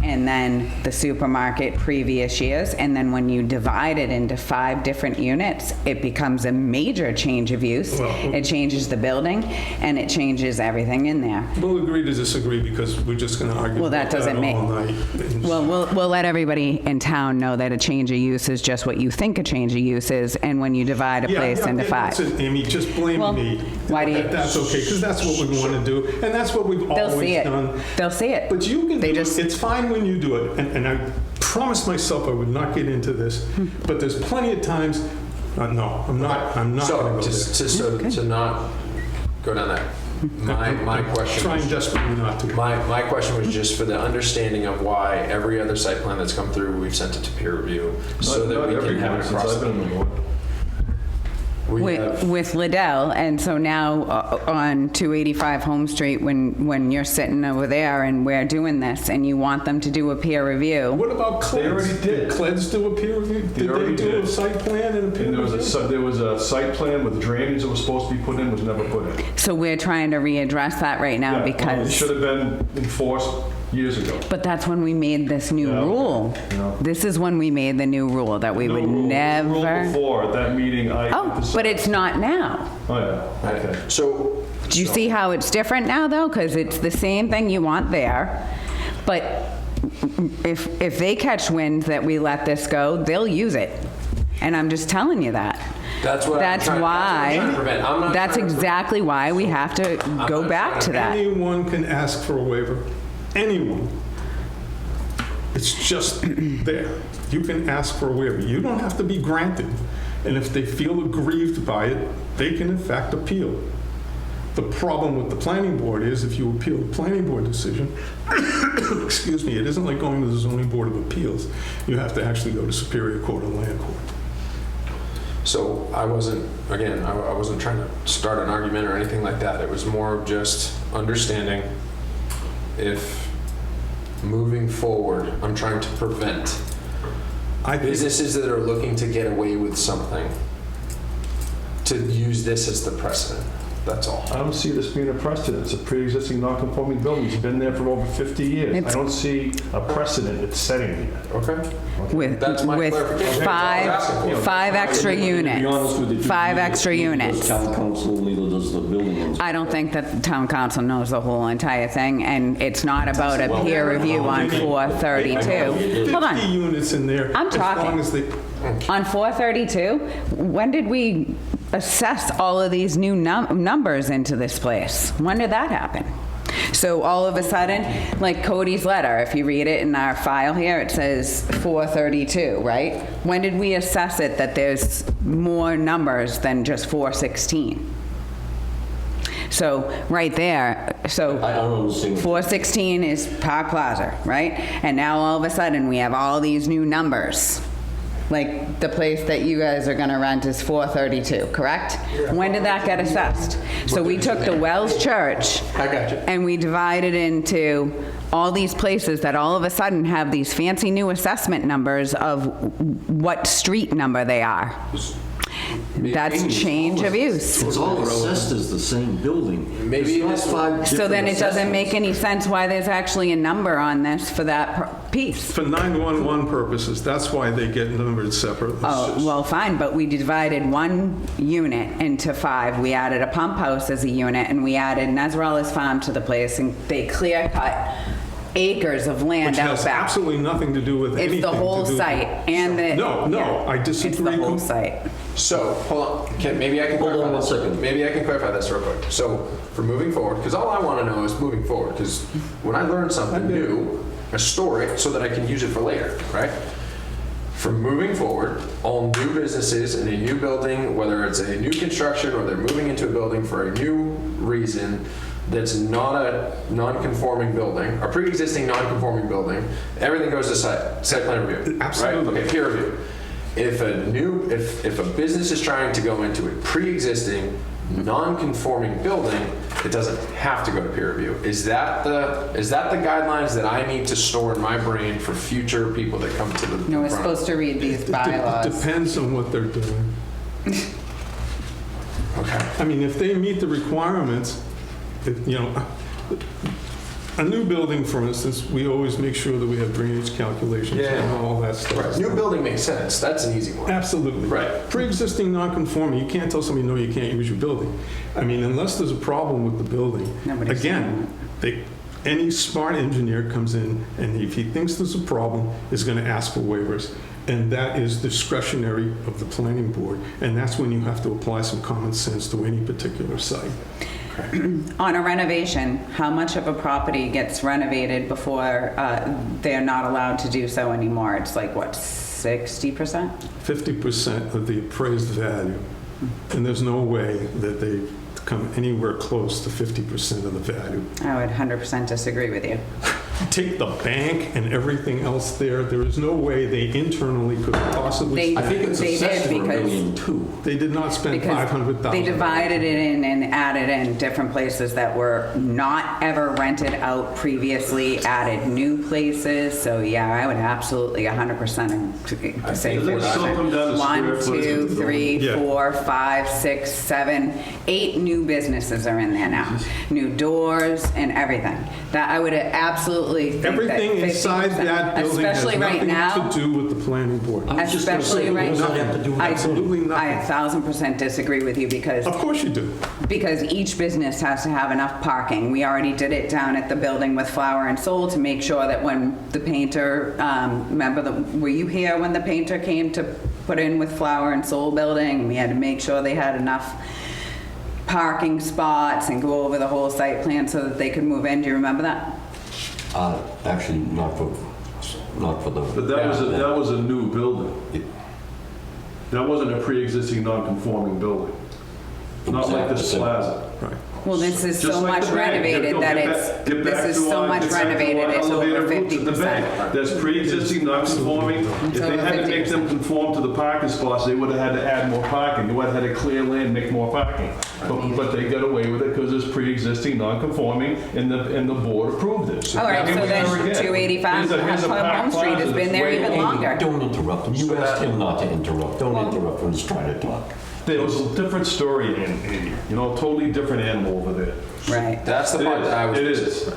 Speaker 5: and then the supermarket previous years. And then when you divide it into 5 different units, it becomes a major change of use.
Speaker 1: Well-
Speaker 5: It changes the building, and it changes everything in there.
Speaker 1: We'll agree to disagree because we're just going to argue
Speaker 5: Well, that
Speaker 1: about
Speaker 5: doesn't make-
Speaker 1: all night.
Speaker 5: Well, we'll let everybody in town know that a change of use is just what you think a change of use is, and when you divide a place into 5.
Speaker 1: That's it, Amy, just blame
Speaker 5: Well,
Speaker 1: me.
Speaker 5: why do you-
Speaker 1: That's okay, because that's what we want to do, and that's what we've
Speaker 5: They'll see
Speaker 1: always
Speaker 5: it.
Speaker 1: done.
Speaker 5: They'll see it.
Speaker 1: But you can
Speaker 5: They
Speaker 1: do
Speaker 5: just-
Speaker 1: it. It's fine when you do it. And I promised myself I would not get into this, but there's plenty of times, no, I'm not going to
Speaker 2: So,
Speaker 1: go there.
Speaker 2: to not go down that, my question.
Speaker 1: Trying desperately not to.
Speaker 2: My question was just for the understanding of why every other site plan that's come through, we've sent it to peer review, so that
Speaker 4: Not
Speaker 2: we
Speaker 4: every
Speaker 2: can have
Speaker 4: one
Speaker 2: it
Speaker 4: since
Speaker 2: across.
Speaker 4: I've been on the board.
Speaker 2: We have,
Speaker 5: With Liddell, and so now on 285 Home Street, when you're sitting over there and we're doing this, and you want them to do a peer review,
Speaker 1: What about CLEDs?
Speaker 4: They already did.
Speaker 1: CLEDs do a peer review? Did
Speaker 4: already
Speaker 1: they do a
Speaker 4: did.
Speaker 1: site plan and a peer
Speaker 4: And
Speaker 1: review?
Speaker 4: there was a site plan with drainage that was supposed to be put in, was never put in.
Speaker 5: so we're trying to readdress that right now
Speaker 4: Yeah, well, It
Speaker 5: because,
Speaker 4: should have been enforced years ago.
Speaker 5: but that's when we made this new
Speaker 4: Yeah,
Speaker 5: rule.
Speaker 4: yeah.
Speaker 5: This is when we made the new rule, that we
Speaker 4: No
Speaker 5: would
Speaker 4: rule. Rule
Speaker 5: never.
Speaker 4: before, at that meeting, I.
Speaker 5: Oh, but it's not now.
Speaker 4: Oh, yeah, okay.
Speaker 2: so,
Speaker 5: Do you see how it's different now, though? Because it's the same thing you want there, but if they catch wind that we let this go, they'll use it. And I'm just telling you that.
Speaker 2: that's what I'm
Speaker 5: That's
Speaker 2: trying to
Speaker 5: why,
Speaker 2: prevent. I'm not
Speaker 5: that's
Speaker 2: trying to-
Speaker 5: exactly why we have to go
Speaker 2: not
Speaker 5: back
Speaker 2: trying
Speaker 5: to
Speaker 2: to-
Speaker 5: that.
Speaker 1: Anyone can ask for a waiver. Anyone. It's just there. You can ask for a waiver. You don't have to be granted. And if they feel aggrieved by it, they can in fact appeal. The problem with the planning board is if you appeal the planning board decision, excuse me, it isn't like going to the zoning board of appeals. You have to actually go to Superior Court or Land Court.
Speaker 2: So I wasn't trying to start an argument or anything like that. It was more of just understanding if moving forward, I'm trying to prevent
Speaker 1: I think
Speaker 2: businesses that are looking to get away with something to use this as the precedent. That's all.
Speaker 4: I don't see this being a precedent. It's a pre-existing non-conforming building. It's been there for over 50 years.
Speaker 5: It's-
Speaker 4: I don't see a precedent it's setting here.
Speaker 2: Okay.
Speaker 5: With,
Speaker 2: That's my
Speaker 5: with
Speaker 2: clarification. That's all I was asking for.
Speaker 5: five extra
Speaker 3: To be honest with you,
Speaker 5: units. Five extra
Speaker 3: neither
Speaker 5: units.
Speaker 3: does town council, neither does the building inspector.
Speaker 5: I don't think that the town council knows the whole entire thing, and it's not about a peer review on 432. Hold
Speaker 1: 50
Speaker 5: on,
Speaker 1: units in there.
Speaker 5: I'm
Speaker 1: As long
Speaker 5: talking.
Speaker 1: as they,
Speaker 5: on 432, when did we assess all of these new numbers into this place? When did that happen? So all of a sudden, like Cody's letter, if you read it in our file here, it says 432, right? When did we assess it that there's more numbers than just 416? So right there, so
Speaker 3: I don't understand.
Speaker 5: 416 is Park Plaza, right? And now all of a sudden, we have all these new numbers. Like the place that you guys are gonna rent is 432, correct? When did that get assessed? So we took the Wells Church.
Speaker 2: I got you.
Speaker 5: And we divided into all these places that all of a sudden have these fancy new assessment numbers of what street number they are. That's change of use.
Speaker 3: It's all assessed as the same building.
Speaker 2: Maybe
Speaker 3: It's
Speaker 2: this-
Speaker 3: not five
Speaker 5: So then it
Speaker 3: different
Speaker 5: doesn't make any
Speaker 3: assessments.
Speaker 5: sense why there's actually a number on this for that piece.
Speaker 1: for 911 purposes, that's why they get numbered separately.
Speaker 5: Oh, well, fine, but we divided one unit into 5. We added a pump house as a unit, and we added Nezrella's farm to the place, and they clear cut acres of land
Speaker 1: Which
Speaker 5: out
Speaker 1: has
Speaker 5: back.
Speaker 1: absolutely nothing to do with anything.
Speaker 5: It's the whole
Speaker 1: to do-
Speaker 5: site and the.
Speaker 1: No,
Speaker 5: yeah,
Speaker 1: I disagree.
Speaker 5: It's the whole site.
Speaker 2: So, hold on, maybe I can
Speaker 3: Hold
Speaker 2: clarify
Speaker 3: on one
Speaker 2: this.
Speaker 3: second.
Speaker 2: Maybe I can clarify this real quick. So, for moving forward, because all I want to know is moving forward, because when I learn something new, I store it so that I can use it for later, right? For moving forward, all new businesses in a new building, whether it's a new construction or they're moving into a building for a new reason that's not a non-conforming building, a pre-existing non-conforming building, everything goes to site plan review.
Speaker 1: Absolutely.
Speaker 2: Right? Okay, peer review. If a business is trying to go into a pre-existing non-conforming building, it doesn't have to go to peer review. Is that the guidelines that I need to store in my brain for future people that come to the
Speaker 5: No, we're
Speaker 2: front?
Speaker 5: supposed to read these
Speaker 1: It
Speaker 5: bylaws.
Speaker 1: depends on what they're doing.
Speaker 2: Okay.
Speaker 1: I mean, if they meet the requirements, a new building, for instance, we always make sure that we have drainage calculations
Speaker 2: Yeah.
Speaker 1: and all that stuff.
Speaker 2: Right. New building makes sense. That's an easy one.
Speaker 1: Absolutely.
Speaker 2: Right.
Speaker 1: Pre-existing non-conforming, you can't tell somebody, no, you can't use your building. I mean, unless there's a problem with the building.
Speaker 5: Nobody's
Speaker 1: Again, any smart engineer comes in, and if he thinks there's a problem, is going to ask for waivers. And that is discretionary of the planning board. And that's when you have to apply some common sense to any particular site.
Speaker 5: On a renovation, how much of a property gets renovated before they're not allowed to do so anymore? It's like, what, 60%?
Speaker 1: 50% of the appraised value. And there's no way that they come anywhere close to 50% of the value.
Speaker 5: I would 100% disagree with you.
Speaker 1: Take the bank and everything else there, there is no way they internally could possibly.
Speaker 5: They,
Speaker 3: I think it's
Speaker 5: they
Speaker 3: assessed
Speaker 5: did
Speaker 3: for $1.2 million.
Speaker 1: They did not spend
Speaker 5: because
Speaker 1: 500,000.
Speaker 5: they divided it in and added in different places that were not ever rented out previously, added new places. So yeah, I would absolutely 100% say
Speaker 4: Does it still come down to
Speaker 5: 1,
Speaker 4: square footage
Speaker 5: 2,
Speaker 4: of the
Speaker 5: 3,
Speaker 1: Yeah.
Speaker 5: 4, 5, 6, 7, 8 new businesses are in there now. New doors and everything. That I would absolutely think that
Speaker 1: Everything inside
Speaker 5: 50%,
Speaker 1: that building has
Speaker 5: especially right now.
Speaker 1: nothing to do with the planning board.
Speaker 3: I was just gonna say,
Speaker 5: Especially
Speaker 3: what
Speaker 5: right
Speaker 3: does that
Speaker 5: now.
Speaker 3: have to do with
Speaker 5: I-
Speaker 1: Absolutely
Speaker 5: I
Speaker 1: nothing.
Speaker 5: 1,000% disagree with you because
Speaker 1: Of course you do.
Speaker 5: each business has to have enough parking. We already did it down at the building with Flower and Soul to make sure that when the painter, were you here when the painter came to put in with Flower and Soul building? We had to make sure they had enough parking spots and go over the whole site plan so that they could move in. Do you remember that?
Speaker 3: Actually, not for the.
Speaker 4: But that was a new building. That wasn't a pre-existing non-conforming building. Not like this plaza.
Speaker 1: Right.
Speaker 5: Well, this is
Speaker 4: Just
Speaker 5: so
Speaker 4: like
Speaker 5: much
Speaker 4: the bank.
Speaker 5: renovated
Speaker 4: Get
Speaker 5: that
Speaker 4: back-
Speaker 5: it's,
Speaker 4: get back
Speaker 5: this is
Speaker 4: to
Speaker 5: so
Speaker 4: our-
Speaker 5: much
Speaker 4: get back to
Speaker 5: renovated,
Speaker 4: our
Speaker 5: it's over
Speaker 4: elevator roots at the
Speaker 5: 50%.
Speaker 4: bank. That's pre-existing non-conforming. If
Speaker 5: It's
Speaker 4: they
Speaker 5: over
Speaker 4: had to make
Speaker 5: 50%.
Speaker 4: them conform to the parking spots, they would have had to add more parking. They would have had to clear land, make more parking. But they got away with it because it's pre-existing non-conforming and the board approved it.
Speaker 5: All right,
Speaker 4: Here
Speaker 5: so
Speaker 4: we
Speaker 5: then
Speaker 4: are again.
Speaker 5: 285
Speaker 4: Here's a park
Speaker 5: Home Street
Speaker 4: plaza
Speaker 5: has been
Speaker 4: that's
Speaker 5: there
Speaker 4: way
Speaker 5: even
Speaker 4: over.
Speaker 5: longer.
Speaker 3: Don't interrupt him. You asked him not to interrupt. Don't interrupt when he's trying to talk.
Speaker 4: There was a different story in here, you know, totally different animal over there.
Speaker 5: Right,
Speaker 2: That's the part that I was.
Speaker 4: It is.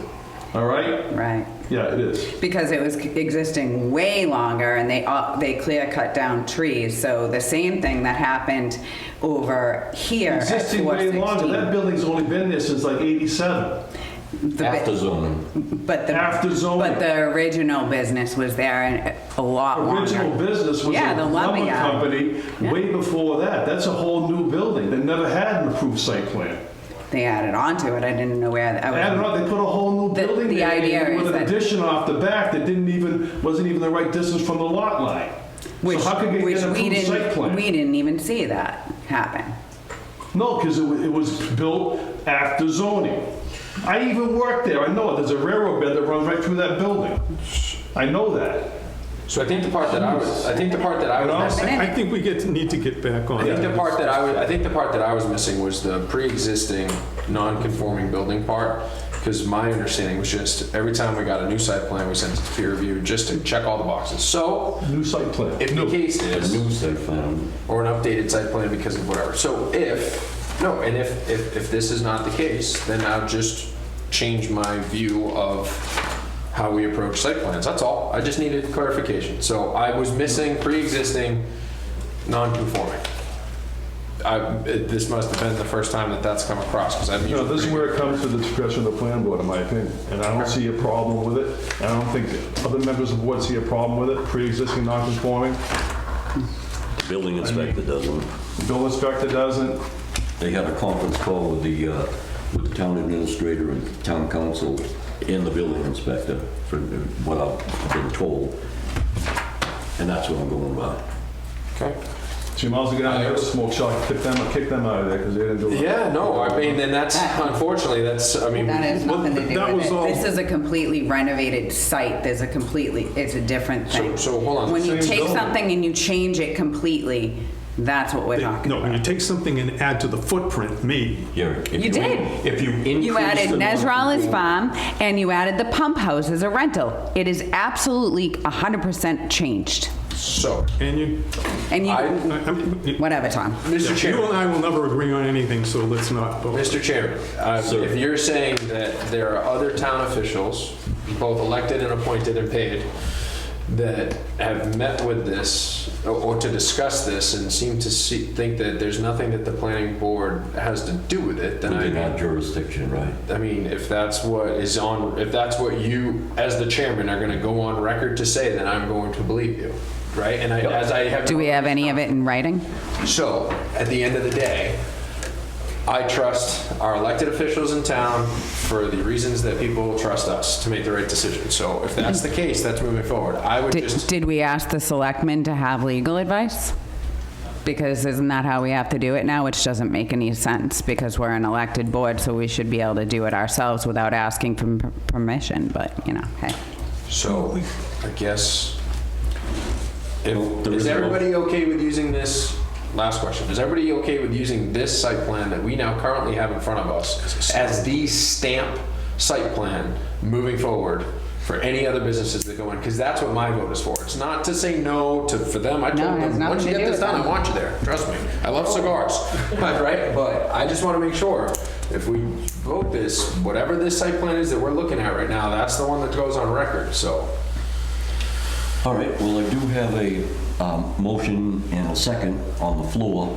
Speaker 4: All right?
Speaker 5: right.
Speaker 4: Yeah, it is.
Speaker 5: Because it was existing way longer and they clear cut down trees. So the same thing that happened over here at
Speaker 4: Existing way longer.
Speaker 5: 416.
Speaker 4: That building's only been there since like 87.
Speaker 5: The
Speaker 3: After
Speaker 5: bi-
Speaker 3: zoning.
Speaker 5: But the,
Speaker 4: After zoning.
Speaker 5: But the original business was there and a lot longer.
Speaker 4: Original business was
Speaker 5: Yeah,
Speaker 4: a
Speaker 5: the lumber
Speaker 4: lumber
Speaker 5: yard.
Speaker 4: company
Speaker 5: Yeah.
Speaker 4: way before that. That's a whole new building. They never had an approved site plan.
Speaker 5: They added on to it. I didn't know where I was.
Speaker 4: Added on, they put a whole new
Speaker 5: The-
Speaker 4: building
Speaker 5: the
Speaker 4: there
Speaker 5: idea
Speaker 4: with
Speaker 5: is
Speaker 4: an
Speaker 5: that-
Speaker 4: addition off the back that wasn't even the right distance from the lot line.
Speaker 5: Which,
Speaker 4: So how could you
Speaker 5: which
Speaker 4: get an
Speaker 5: we
Speaker 4: approved site
Speaker 5: didn't,
Speaker 4: plan?
Speaker 5: we didn't even see that happen.
Speaker 4: No, because it was built after zoning. I even worked there, I know it, there's a railroad bed that runs right through that building. I know that.
Speaker 2: So I think the part that I was missing.
Speaker 1: I think we need to get back on
Speaker 2: I think
Speaker 1: that.
Speaker 2: the part that I was missing was the pre-existing non-conforming building part, because my understanding was just every time we got a new site plan, we sent it to peer review just to check all the boxes. So
Speaker 4: New site plan.
Speaker 2: if the case
Speaker 3: A
Speaker 2: is,
Speaker 3: new site plan.
Speaker 2: or an updated site plan because of whatever. So if this is not the case, then I'll just change my view of how we approach site plans. That's all. I just needed clarification. So I was missing pre-existing, non-conforming. This must have been the first time that that's come across, because I've
Speaker 4: You know,
Speaker 2: usually.
Speaker 4: this is where it comes to the discretion of the plan board, in my opinion. And I don't see a problem with it. I don't think other members of the board see a problem with it, pre-existing non-conforming.
Speaker 3: The building inspector doesn't.
Speaker 4: The bill inspector doesn't.
Speaker 3: They had a conference call with the town administrator and town council and the building inspector, for what I've been told. And that's what I'm going by.
Speaker 2: Okay.
Speaker 4: So you might as well get out of the smoke shop, kick them out of there, because they didn't do it.
Speaker 2: Yeah, no, I mean, then that's, unfortunately, I mean.
Speaker 5: That has nothing to do
Speaker 1: that
Speaker 5: with
Speaker 1: was all-
Speaker 5: it. This is a completely renovated site. It's a different thing.
Speaker 2: So hold on.
Speaker 5: When you
Speaker 4: Same
Speaker 5: take
Speaker 4: building.
Speaker 5: something and you change it completely, that's what we're talking
Speaker 1: No, when you
Speaker 5: about.
Speaker 1: take something and add to the footprint, maybe.
Speaker 3: If
Speaker 5: You did.
Speaker 3: If you increase
Speaker 5: You added
Speaker 3: the
Speaker 5: Nezrala's
Speaker 3: non-conforming-
Speaker 5: farm and you added the pump house as a rental. It is absolutely 100% changed.
Speaker 2: So,
Speaker 5: And you, whatever, Tom.
Speaker 2: Mr.
Speaker 1: You and
Speaker 2: Chairman,
Speaker 1: I will never agree on anything, so let's not vote.
Speaker 2: Mr. Chairman,
Speaker 3: Sir.
Speaker 2: if you're saying that there are other town officials, both elected and appointed and paid, that have met with this or to discuss this and seem to think that there's nothing that the planning board has to do with it, then
Speaker 3: Within our jurisdiction, right?
Speaker 2: I mean, if that's what you, as the chairman, are going to go on record to say, then I'm going to believe you, right? And as I have.
Speaker 5: Do we have any of it in writing?
Speaker 2: So, at the end of the day, I trust our elected officials in town for the reasons that people trust us to make the right decision. So if that's the case, that's moving forward. I would just,
Speaker 5: Did we ask the selectmen to have legal advice? Because isn't that how we have to do it now? Which doesn't make any sense because we're an elected board, so we should be able to do it ourselves without asking for permission, but, hey.
Speaker 2: so I guess,
Speaker 3: There
Speaker 2: is
Speaker 3: is no-
Speaker 2: everybody okay with using this? Last question. Is everybody okay with using this site plan that we now currently have in front of us as the stamp site plan moving forward for any other businesses that go in? Because that's what my vote is for. It's not to say no for them. I
Speaker 5: No,
Speaker 2: told
Speaker 5: it has
Speaker 2: them, once you
Speaker 5: nothing to
Speaker 2: get
Speaker 5: do
Speaker 2: this
Speaker 5: with
Speaker 2: done, I
Speaker 5: them.
Speaker 2: want you there. Trust me. I love cigars. Right? But I just want to make sure if we vote this, whatever this site plan is that we're looking at right now, that's the one that goes on record. So,
Speaker 3: All right, well, I do have a motion and a second on the floor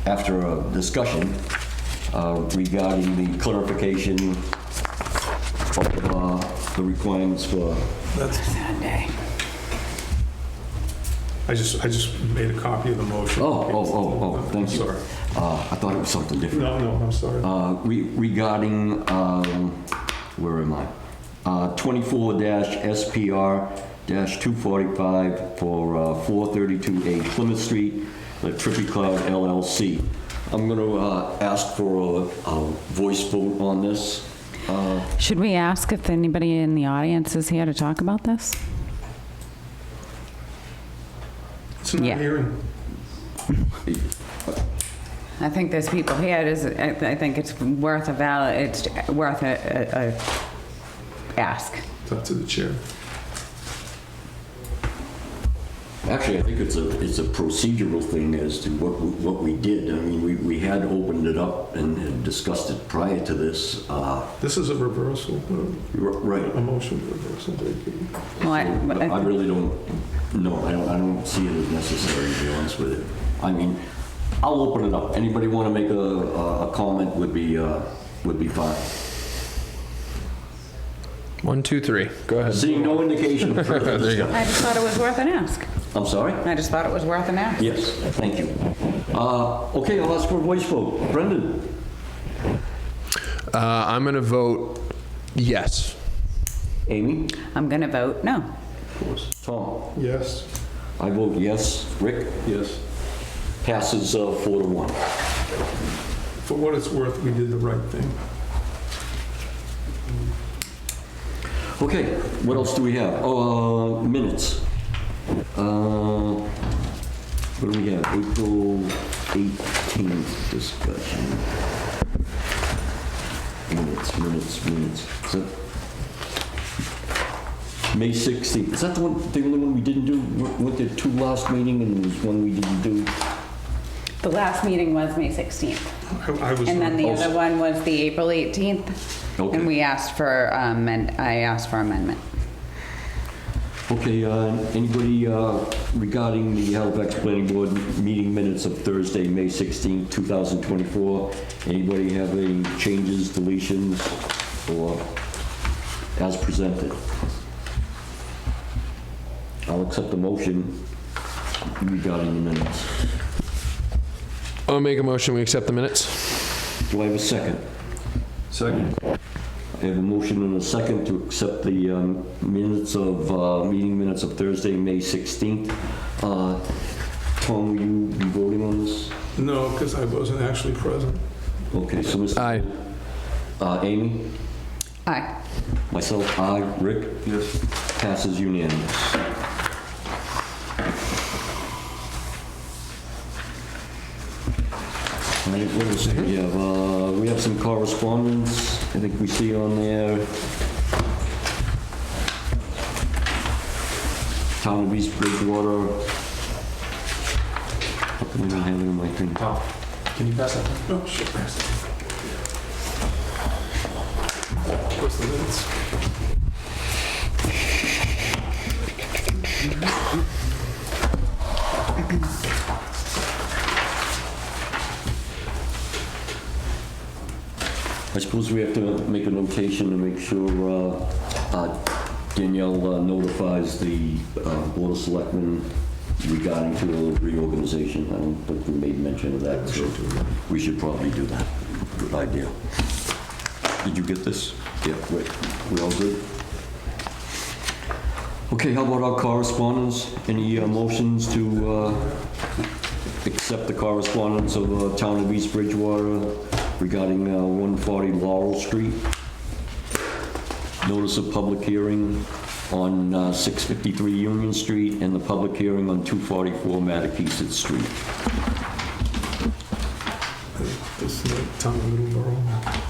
Speaker 3: after a discussion regarding the clarification of the requirements for...
Speaker 5: Sad day.
Speaker 1: I just made a copy of the motion.
Speaker 3: Oh, thank you.
Speaker 1: Sorry.
Speaker 3: I thought it was something different.
Speaker 1: No, I'm sorry.
Speaker 3: Regarding, where am I? 24-SPR-245 for 432A Plymouth Street, Trippy Cloud LLC. I'm going to ask for a voice vote on this.
Speaker 5: Should we ask if anybody in the audience is here to talk about this?
Speaker 1: It's not
Speaker 5: yeah.
Speaker 1: hearing.
Speaker 5: I think there's people here. I think it's worth a ask.
Speaker 1: It's up to the chair.
Speaker 3: Actually, I think it's a procedural thing as to what we did. I mean, we had opened it up and had discussed it prior to this.
Speaker 1: This is a reversal,
Speaker 3: Right.
Speaker 1: a motion for reversal.
Speaker 5: Well,
Speaker 3: I really don't, no, I don't see it as necessary, to be honest with you. I mean, I'll open it up. Anybody want to make a comment would be fine.
Speaker 2: 1, 2, 3. Go ahead.
Speaker 3: Seeing no indication of further
Speaker 2: There you go.
Speaker 5: I just thought it was worth an ask.
Speaker 3: I'm sorry?
Speaker 5: I just thought it was worth an ask.
Speaker 3: Yes, thank you. Okay, I'll ask for a voice vote. Brendan?
Speaker 2: I'm going to vote yes.
Speaker 3: Amy?
Speaker 5: I'm going to vote no.
Speaker 3: Tom?
Speaker 1: Yes.
Speaker 3: I vote yes. Rick?
Speaker 1: Yes.
Speaker 3: Passes 4-1.
Speaker 1: For what it's worth, we did the right thing.
Speaker 3: Okay, what else do we have? Oh, minutes. What do we have? April 18th discussion. Minutes. Is that May 16th? Is that the only one we didn't do? Went there 2 last meeting and there was one we didn't do?
Speaker 5: The last meeting was May 16th.
Speaker 1: I was.
Speaker 5: And then the
Speaker 3: Oh.
Speaker 5: other one was the April 18th.
Speaker 3: Okay.
Speaker 5: And we asked for, I asked for amendment.
Speaker 3: Okay, anybody regarding the Halifax Planning Board meeting minutes of Thursday, May 16th, 2024? Anybody have any changes, deletions, or as presented? I'll accept the motion regarding the minutes.
Speaker 2: I'll make a motion. We accept the minutes.
Speaker 3: Do I have a second?
Speaker 4: Second.
Speaker 3: I have a motion and a second to accept the minutes of, meeting minutes of Thursday, May 16th. Tom, will you be voting on this?
Speaker 1: No, because I wasn't actually present.
Speaker 3: Okay, so Mr.
Speaker 2: Aye.
Speaker 3: Amy?
Speaker 5: Aye.
Speaker 3: Myself, aye. Rick?
Speaker 4: Yes.
Speaker 3: Passes unanimous. All right, what else do we have? We have some correspondence. I think we see on there. Town of East Bridgewater. How come I don't have it in my thing?
Speaker 2: Tom, can you pass that?
Speaker 1: Oh, shit. What's the minutes?
Speaker 3: I suppose we have to make a notation to make sure Danielle notifies the Board of Selectmen regarding to the reorganization. I don't think we made mention of that, so we should probably do that. Good idea. Did you get this? Yeah, we all good? Okay, how about our correspondence? Any motions to accept the correspondence of Town of East Bridgewater regarding 140 Laurel Street? Notice of public hearing on 653 Union Street and the public hearing on 244 Mattakeesit Street.
Speaker 1: This is the town of Middleborough.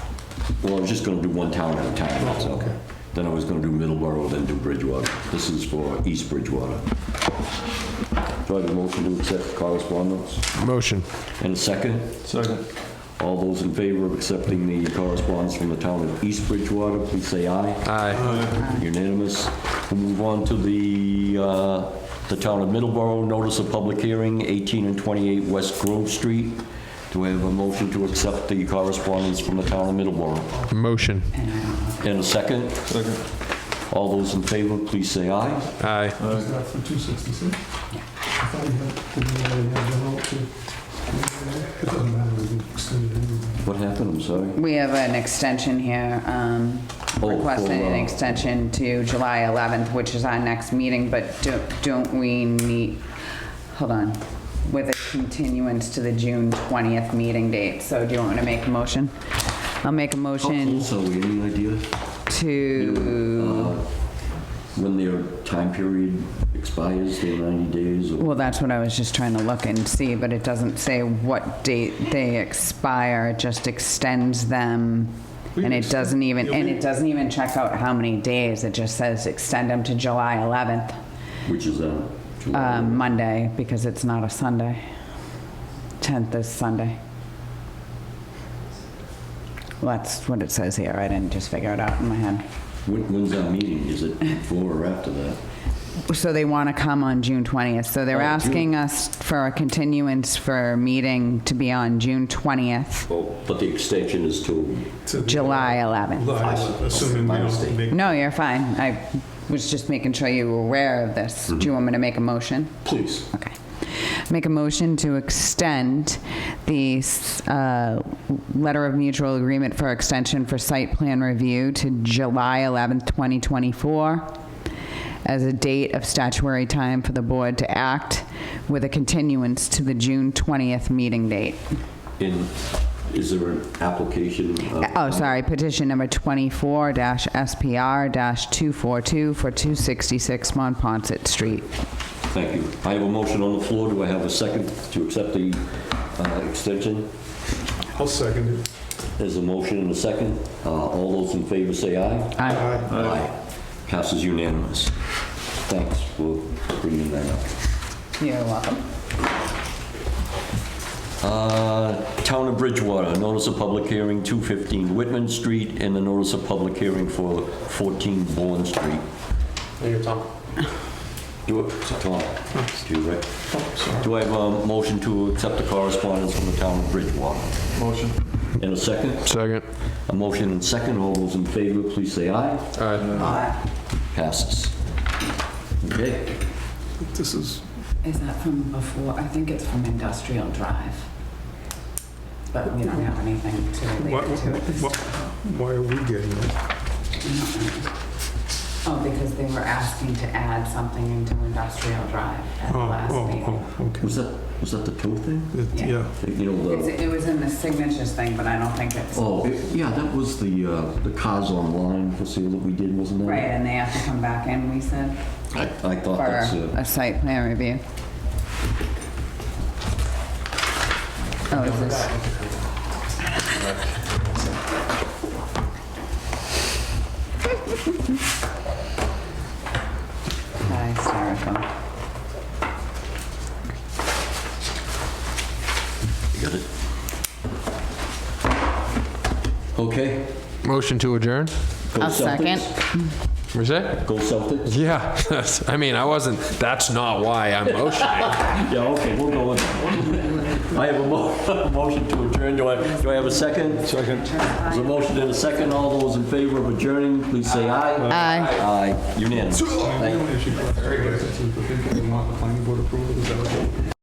Speaker 3: Well, I was just going to do one town at a time, that's all.
Speaker 1: okay.
Speaker 3: Then I was going to do Middleborough, then do Bridgewater. This is for East Bridgewater. Do I have a motion to accept correspondence?
Speaker 2: Motion.
Speaker 3: And a second?
Speaker 4: Second.
Speaker 3: All those in favor of accepting the correspondence from the town of East Bridgewater, please say aye.
Speaker 2: Aye.
Speaker 3: Unanimous. We'll move on to the town of Middleborough, notice of public hearing, 18 and 28 West Grove Street. Do I have a motion to accept the correspondence from the town of Middleborough?
Speaker 2: Motion.
Speaker 3: And a second?
Speaker 4: Second.
Speaker 3: All those in favor, please say aye.
Speaker 2: Aye.
Speaker 1: Is that for 266? I thought we had, didn't we already have that out too? It doesn't matter, we can extend it anyway.
Speaker 3: What happened? I'm sorry.
Speaker 5: We have an extension here, requesting an extension to July 11th, which is our next meeting, but don't we need, hold on, with a continuance to the June 20th meeting date. So do you want me to make a motion? I'll make a
Speaker 3: How
Speaker 5: motion
Speaker 3: close are we? Any idea?
Speaker 5: to,
Speaker 3: When their time period expires, their 90 days? Or
Speaker 5: well, that's what I was just trying to look and see, but it doesn't say what date they expire. It just extends them. And it doesn't even check out how many days. It just says extend them to July 11th.
Speaker 3: which is
Speaker 5: Monday, because it's not a Sunday. 10th is Sunday. Well, that's what it says here. I didn't just figure it out in my head.
Speaker 3: When's our meeting? Is it before or after that?
Speaker 5: So they want to come on June 20th. So they're
Speaker 3: Oh,
Speaker 5: asking us for a continuance for a meeting to be on June 20th,
Speaker 3: Oh, but the extension is to,
Speaker 5: July 11th.
Speaker 1: Assuming we don't make.
Speaker 5: No, you're fine. I was just making sure you were aware of this. Do you want me to make a motion?
Speaker 3: please.
Speaker 5: Okay. Make a motion to extend the letter of mutual agreement for extension for site plan review to July 11th, 2024, as a date of statutory time for the board to act, with a continuance to the June 20th meeting date.
Speaker 3: Is there an application?
Speaker 5: Oh, sorry, petition number 24-SPR-242 for 266 Monpont Street.
Speaker 3: Thank you. I have a motion on the floor. Do I have a second to accept the extension?
Speaker 1: I'll second it.
Speaker 3: There's a motion and a second. All those in favor say aye.
Speaker 5: Aye.
Speaker 3: Aye. Passes unanimous. Thanks for bringing that up.
Speaker 5: You're welcome.
Speaker 3: Town of Bridgewater, notice of public hearing, 215 Whitman Street, and the notice of public hearing for 14 Bourne Street.
Speaker 2: There you go, Tom.
Speaker 3: Do it, Tom. Do you, Rick? Do I have a motion to accept the correspondence from the town of Bridgewater?
Speaker 4: Motion.
Speaker 3: And a second?
Speaker 2: Second.
Speaker 3: A motion and second. All those in favor, please say aye.
Speaker 2: Aye.
Speaker 3: Passes. Okay.
Speaker 1: This is,
Speaker 5: Is that from before? I think it's from Industrial Drive. But we don't have anything to
Speaker 1: why,
Speaker 5: relate to it this time.
Speaker 1: why are we getting it?
Speaker 5: Oh, because they were asking to add something into Industrial Drive at the last meeting.
Speaker 1: Okay.
Speaker 3: Was that the tow thing?
Speaker 1: Yeah.
Speaker 3: You know,
Speaker 5: It was in the signatures thing, but I don't think it's...
Speaker 3: yeah, that was the cars online for sale that we did, wasn't that?
Speaker 5: Right, and they have to come back in, we said,
Speaker 3: I thought
Speaker 5: for
Speaker 3: that's
Speaker 5: a site plan review. Oh, is this? Hi, styrofoam.
Speaker 3: You got it? Okay.
Speaker 2: Motion to adjourn?
Speaker 3: Go
Speaker 5: I'll
Speaker 3: Celtics.
Speaker 5: second.
Speaker 2: Was that?
Speaker 3: Go Celtics?
Speaker 2: Yeah, I mean, I wasn't, that's not why I'm motioning.
Speaker 3: Yeah, okay, we'll go with that. I have a motion to adjourn. Do I have a second? Second. There's a motion and a second. All those in favor of adjourning, please say aye.
Speaker 5: Aye.
Speaker 3: Aye. Unanimous. Thank you.
Speaker 1: Very good. The planning board approval, is that what?